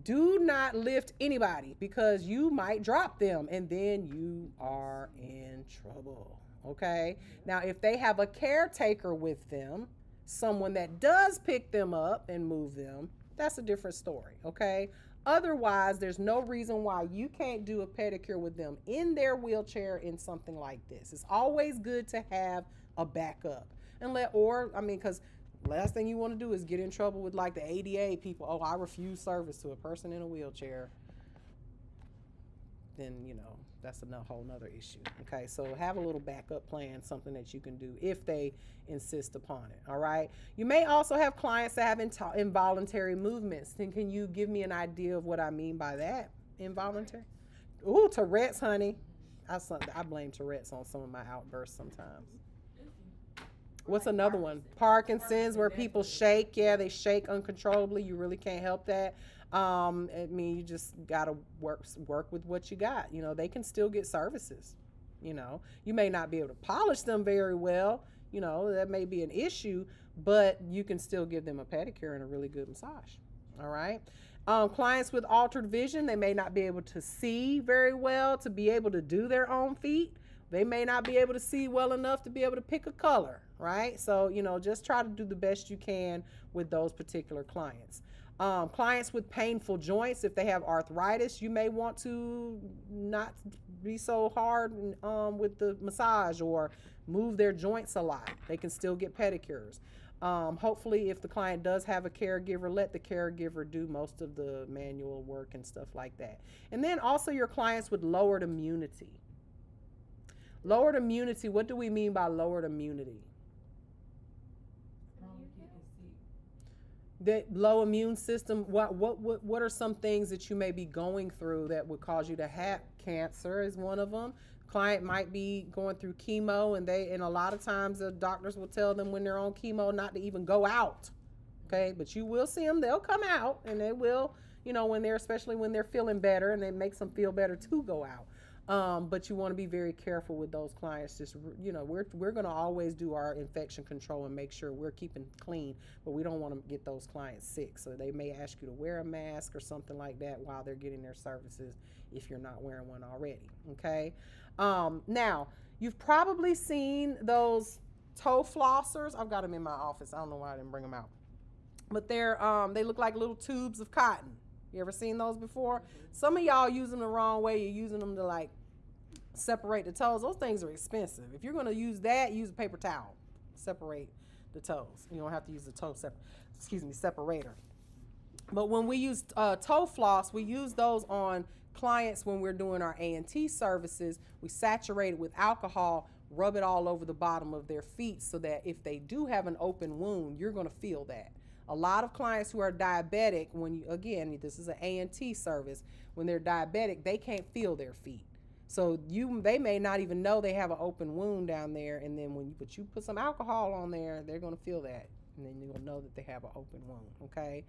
Do not lift anybody because you might drop them and then you are in trouble. Okay. Now, if they have a caretaker with them, someone that does pick them up and move them, that's a different story. Okay. Otherwise, there's no reason why you can't do a pedicure with them in their wheelchair in something like this. It's always good to have a backup. Because last thing you want to do is get in trouble with like the ADA people. Oh, I refuse service to a person in a wheelchair. Then, that's a whole nother issue. Okay, so have a little backup plan, something that you can do if they insist upon it. All right. You may also have clients that have involuntary movements. Then can you give me an idea of what I mean by that? Involuntary? Ooh, Tourette's, honey. I blame Tourette's on some of my outbursts sometimes. What's another one? Parkinson's, where people shake. Yeah, they shake uncontrollably. You really can't help that. You just gotta work with what you got. They can still get services. You may not be able to polish them very well. That may be an issue, but you can still give them a pedicure and a really good massage. All right. Clients with altered vision, they may not be able to see very well to be able to do their own feet. They may not be able to see well enough to be able to pick a color, right? So, just try to do the best you can with those particular clients. Clients with painful joints, if they have arthritis, you may want to not be so hard with the massage or move their joints a lot. They can still get pedicures. Hopefully, if the client does have a caregiver, let the caregiver do most of the manual work and stuff like that. And then also your clients with lowered immunity. Lowered immunity, what do we mean by lowered immunity? That low immune system, what are some things that you may be going through that would cause you to have cancer is one of them. Client might be going through chemo and a lot of times the doctors will tell them when they're on chemo not to even go out. Okay, but you will see them, they'll come out and they will, especially when they're feeling better, and it makes them feel better to go out. But you want to be very careful with those clients. Just, we're going to always do our infection control and make sure we're keeping clean, but we don't want to get those clients sick. So they may ask you to wear a mask or something like that while they're getting their services if you're not wearing one already. Okay. Now, you've probably seen those toe flossers. I've got them in my office. I don't know why I didn't bring them out, but they look like little tubes of cotton. You ever seen those before? Some of y'all use them the wrong way. You're using them to like separate the toes. Those things are expensive. If you're going to use that, use a paper towel. Separate the toes. You don't have to use the separator. But when we use toe floss, we use those on clients when we're doing our A&T services. We saturate it with alcohol, rub it all over the bottom of their feet so that if they do have an open wound, you're going to feel that. A lot of clients who are diabetic, this is an A&T service, when they're diabetic, they can't feel their feet. So they may not even know they have an open wound down there, and then when you put some alcohol on there, they're going to feel that, and then you'll know that they have an open wound, okay?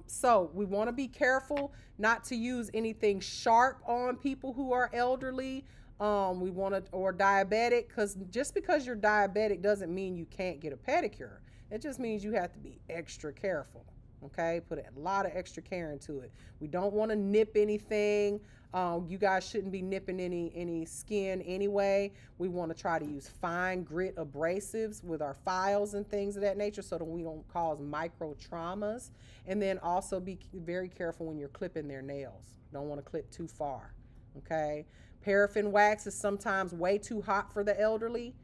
So we want to be careful not to use anything sharp on people who are elderly, or diabetic, because just because you're diabetic doesn't mean you can't get a pedicure. It just means you have to be extra careful, okay? Put a lot of extra care into it. We don't want to nip anything. You guys shouldn't be nipping any skin anyway. We want to try to use fine grit abrasives with our files and things of that nature so that we don't cause micro traumas. And then also be very careful when you're clipping their nails. Don't want to clip too far, okay? Paraffin wax is sometimes way too hot for the elderly.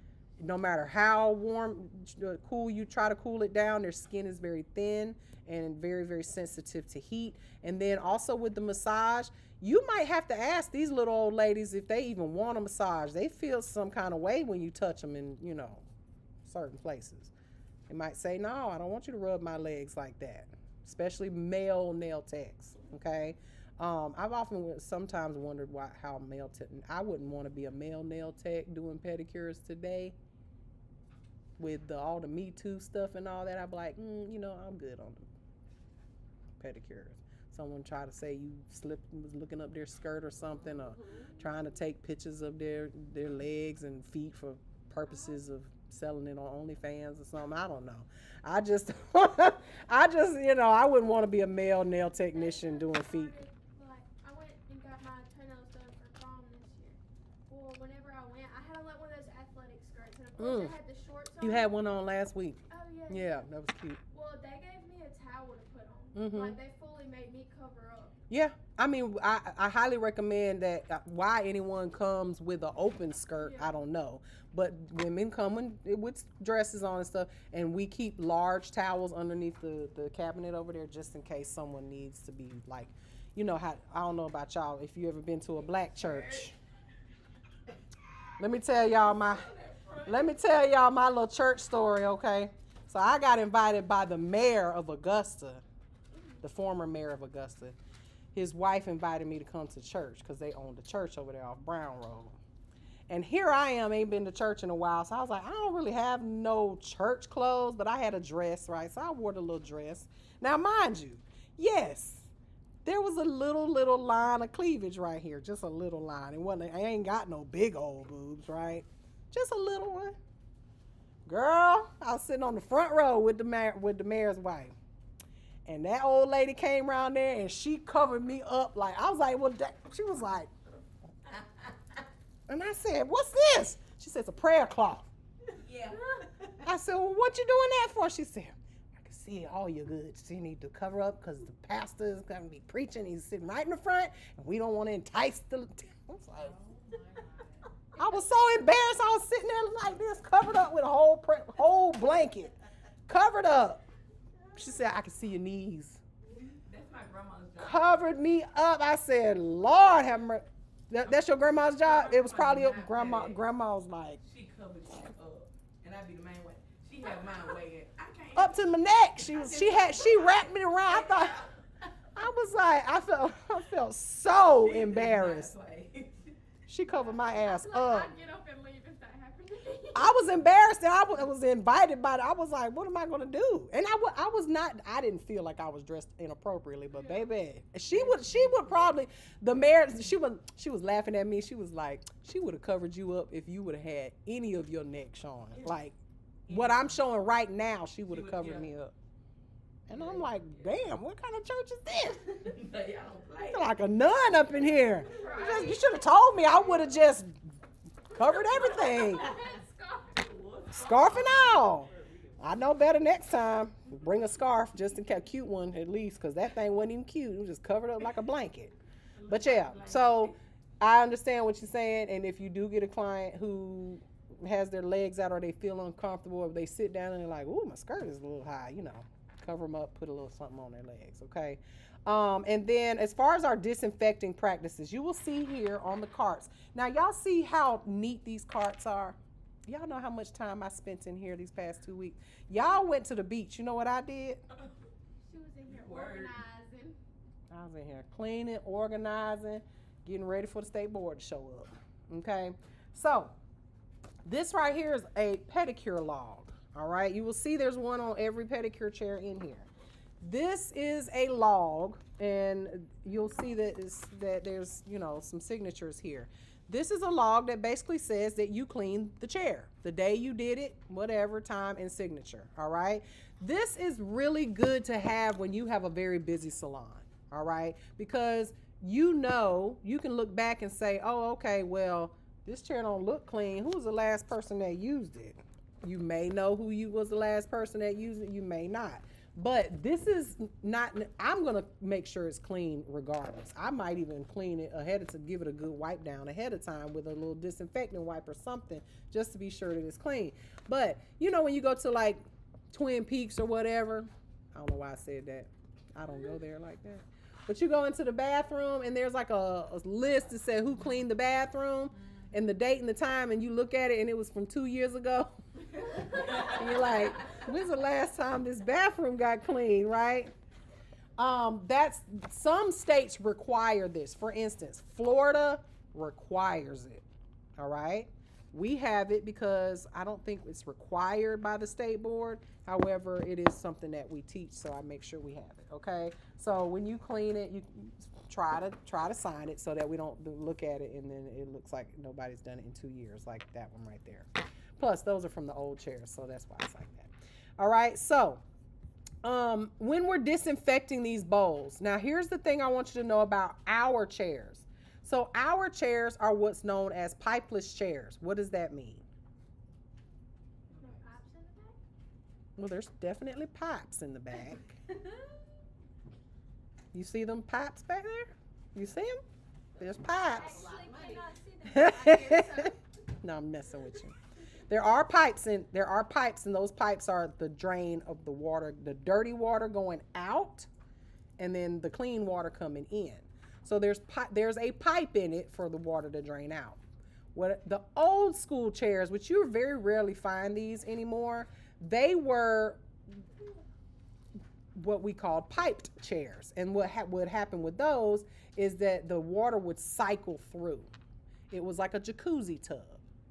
No matter how cool you try to cool it down, their skin is very thin and very, very sensitive to heat. And then also with the massage, you might have to ask these little old ladies if they even want a massage. They feel some kind of way when you touch them in, certain places. They might say, no, I don't want you to rub my legs like that. especially male nail techs. Okay, I've often sometimes wondered how male tech. I wouldn't want to be a male nail tech doing pedicures today with all the Me Too stuff and all that. I'd be like, I'm good on the pedicures. Someone try to say you was looking up their skirt or something, or trying to take pictures of their legs and feet for purposes of selling it on OnlyFans or something. I don't know. I just I wouldn't want to be a male nail technician doing feet. Like, I went and got my toenails done for prom this year. Well, whenever I went, I had on like one of those athletic skirts, and of course I had the shorts on. You had one on last week. Oh yeah. Yeah, that was cute. Well, they gave me a towel to put on. Like they fully made me cover up. Yeah, I mean, I highly recommend that. Why anyone comes with an open skirt, I don't know. But women come with dresses on and stuff, and we keep large towels underneath the cabinet over there just in case someone needs to be like, how, I don't know about y'all, if you ever been to a black church. Let me tell y'all my little church story, okay? So I got invited by the mayor of Augusta, the former mayor of Augusta. His wife invited me to come to church because they owned a church over there off Brown Road. And here I am, ain't been to church in a while. So I was like, I don't really have no church clothes, but I had a dress, right? So I wore the little dress. Now, mind you, yes, there was a little line of cleavage right here, just a little line. I ain't got no big old boobs, right? Just a little one. Girl, I was sitting on the front row with the mayor's wife. And that old lady came around there and she covered me up like, I was like, she was like, and I said, what's this? She said, it's a prayer cloth. Yeah. I said, well, what you doing that for? She said, I can see all your goods. You need to cover up because the pastor is going to be preaching. He's sitting right in the front and we don't want to entice the. I was like, I was so embarrassed. I was sitting there like this, covered up with a whole blanket, covered up. She said, I can see your knees. That's my grandma's job. Covered me up. I said, Lord have mercy. That's your grandma's job? It was probably grandma's like. She covered me up, and I be the main way. She had mine weighing. I can't. Up to my neck. She wrapped me around. I felt so embarrassed. She covered my ass up. I'd get up and leave if that happened to me. I was embarrassed and I was invited by it. I was like, what am I going to do? And I didn't feel like I was dressed inappropriately, but baby, she would probably, the mayor, she was laughing at me. She was like, she would have covered you up if you would have had any of your neck showing. Like what I'm showing right now, she would have covered me up. And I'm like, damn, what kind of church is this? I feel like a nun up in here. You should have told me. I would have just covered everything. Scarf and all. I know better next time. Bring a scarf, just in case, a cute one at least, because that thing wasn't even cute. It was just covered up like a blanket. But yeah, so I understand what you're saying. And if you do get a client who has their legs out or they feel uncomfortable, or they sit down and they're like, ooh, my skirt is a little high, cover them up, put a little something on their legs, okay? And then as far as our disinfecting practices, you will see here on the carts. Now, y'all see how neat these carts are? Y'all know how much time I spent in here these past 2 weeks. Y'all went to the beach. You know what I did? She was in here organizing. I was in here cleaning, organizing, getting ready for the state board to show up, okay? So this right here is a pedicure log. All right, you will see there's one on every pedicure chair in here. This is a log, and you'll see that there's, some signatures here. This is a log that basically says that you cleaned the chair, the day you did it, whatever time and signature, all right? This is really good to have when you have a very busy salon, all right? Because you can look back and say, oh, okay, well, this chair don't look clean. Who was the last person that used it? You may know who was the last person that used it. You may not. But this is not, I'm going to make sure it's clean regardless. I might even clean it give it a good wipe down ahead of time with a little disinfectant wipe or something just to be sure that it's clean. But, when you go to like Twin Peaks or whatever, I don't know why I said that. I don't go there like that. But you go into the bathroom and there's like a list that says who cleaned the bathroom and the date and the time, and you look at it and it was from 2 years ago. And you're like, when's the last time this bathroom got clean, right? That's some states require this. For instance, Florida requires it. All right. We have it because I don't think it's required by the state board. However, it is something that we teach, so I make sure we have it. Okay. So when you clean it, you try to sign it so that we don't look at it and then it looks like nobody's done it in 2 years, like that one right there. Plus, those are from the old chairs, so that's why it's like that. All right. So when we're disinfecting these bowls, now here's the thing I want you to know about our chairs. So our chairs are what's known as pipeless chairs. What does that mean? No pipes in the back? Well, there's definitely pipes in the back. You see them pipes back there? You see them? There's pipes. Actually, cannot see them. I hear so. No, I'm messing with you. There are pipes, and those pipes are the drain of the water, the dirty water going out, and then the clean water coming in. So there's a pipe in it for the water to drain out. What the old school chairs, which you very rarely find these anymore, they were what we called piped chairs. And what happened with those is that the water would cycle through. It was like a jacuzzi tub,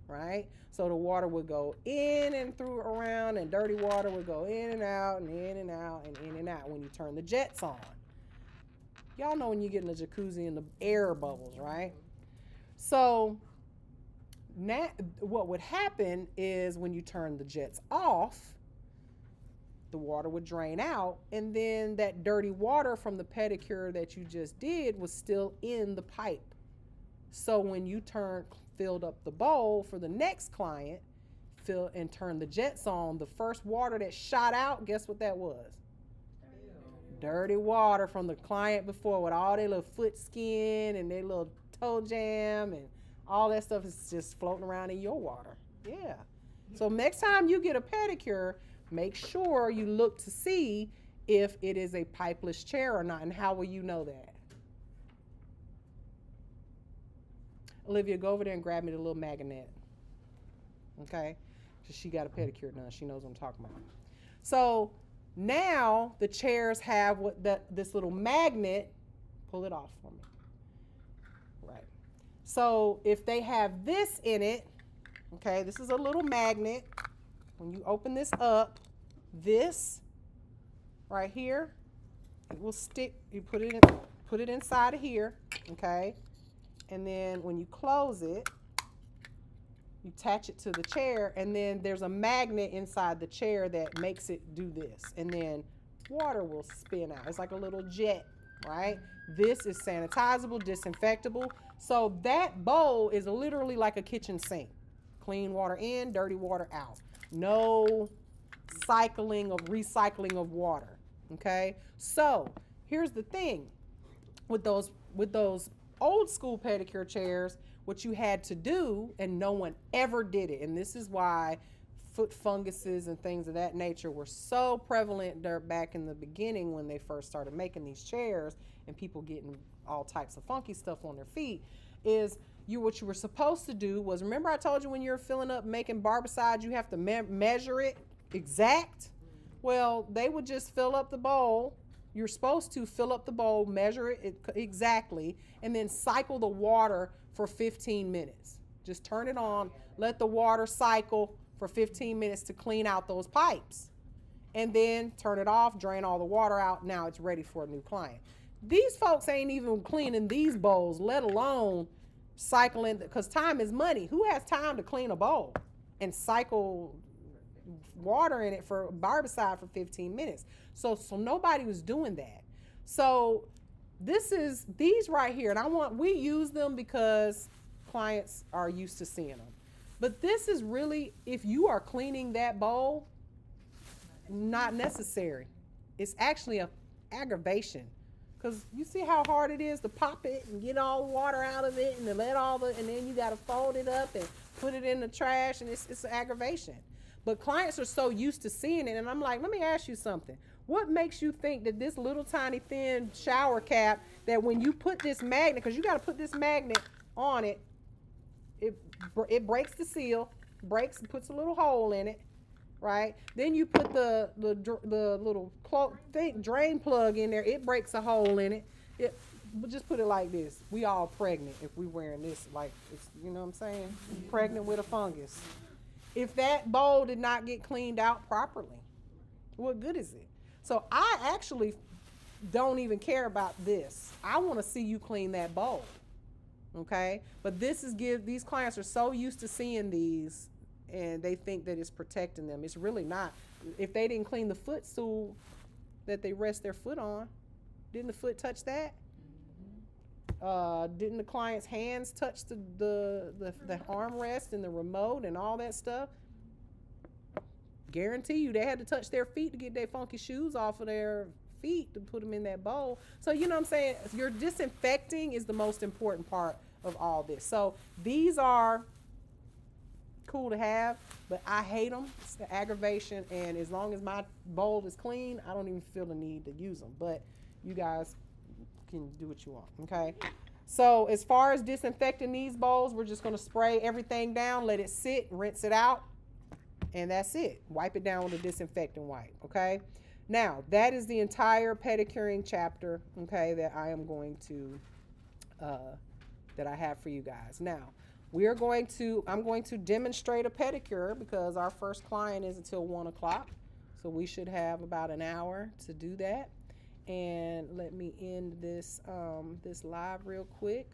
right? So the water would go in and through around, and dirty water would go in and out and in and out and in and out when you turn the jets on. Y'all know when you get in a jacuzzi and the air bubbles, right? So now what would happen is when you turn the jets off, the water would drain out, and then that dirty water from the pedicure that you just did was still in the pipe. So when you filled up the bowl for the next client, and turned the jets on, the first water that shot out, guess what that was? Dirty water from the client before, with all their little foot skin and their little toe jam and all that stuff is just floating around in your water. Yeah. So next time you get a pedicure, make sure you look to see if it is a pipeless chair or not. And how will you know that? Olivia, go over there and grab me the little magnet. Okay? Because she got a pedicure done. She knows what I'm talking about. So now the chairs have this little magnet. Pull it off for me. Right. So if they have this in it, okay, this is a little magnet. When you open this up, this right here, it will stick. You put it inside of here, okay? And then when you close it, you attach it to the chair, and then there's a magnet inside the chair that makes it do this. And then water will spin out. It's like a little jet, right? This is sanitizable, disinfectable. So that bowl is literally like a kitchen sink. Clean water in, dirty water out. No recycling of water, okay? So here's the thing. With those old school pedicure chairs, what you had to do, and no one ever did it, and this is why foot funguses and things of that nature were so prevalent there back in the beginning when they first started making these chairs and people getting all types of funky stuff on their feet, is what you were supposed to do was, remember I told you when you're filling up making barbicide, you have to measure it exact? Well, they would just fill up the bowl. You're supposed to fill up the bowl, measure it exactly, and then cycle the water for 15 minutes. Just turn it on, let the water cycle for 15 minutes to clean out those pipes. And then turn it off, drain all the water out. Now it's ready for a new client. These folks ain't even cleaning these bowls, let alone cycling, because time is money. Who has time to clean a bowl and cycle water in it for barbicide for 15 minutes? So nobody was doing that. So these right here, and we use them because clients are used to seeing them. But this is really, if you are cleaning that bowl, not necessary. It's actually an aggravation. Because you see how hard it is to pop it and get all the water out of it and to and then you got to fold it up and put it in the trash, and it's an aggravation. But clients are so used to seeing it, and I'm like, let me ask you something. What makes you think that this little tiny thin shower cap, that when you put this magnet, because you got to put this magnet on it, it breaks the seal, puts a little hole in it, right? Then you put the little drain plug in there. It breaks a hole in it. But just put it like this: we all pregnant if we wearing this, like it's, you know what I'm saying? Pregnant with a fungus. If that bowl did not get cleaned out properly, what good is it? So I actually don't even care about this. I want to see you clean that bowl. Okay? But these clients are so used to seeing these and they think that it's protecting them. It's really not. If they didn't clean the footstool that they rest their foot on, didn't the foot touch that? Didn't the client's hands touch the armrest and the remote and all that stuff? Guarantee you they had to touch their feet to get their funky shoes off of their feet to put them in that bowl. So you know what I'm saying? Your disinfecting is the most important part of all this. So these are cool to have, but I hate them. It's the aggravation, and as long as my bowl is clean, I don't even feel the need to use them. But you guys can do what you want, okay? So as far as disinfecting these bowls, we're just gonna spray everything down, let it sit, rinse it out, and that's it. Wipe it down with a disinfectant wipe, okay? Now, that is the entire pedicuring chapter, okay, that I am going to, that I have for you guys. Now, I'm going to demonstrate a pedicure because our first client is until 1 o'clock. So we should have about an hour to do that. And let me end this, this live real quick.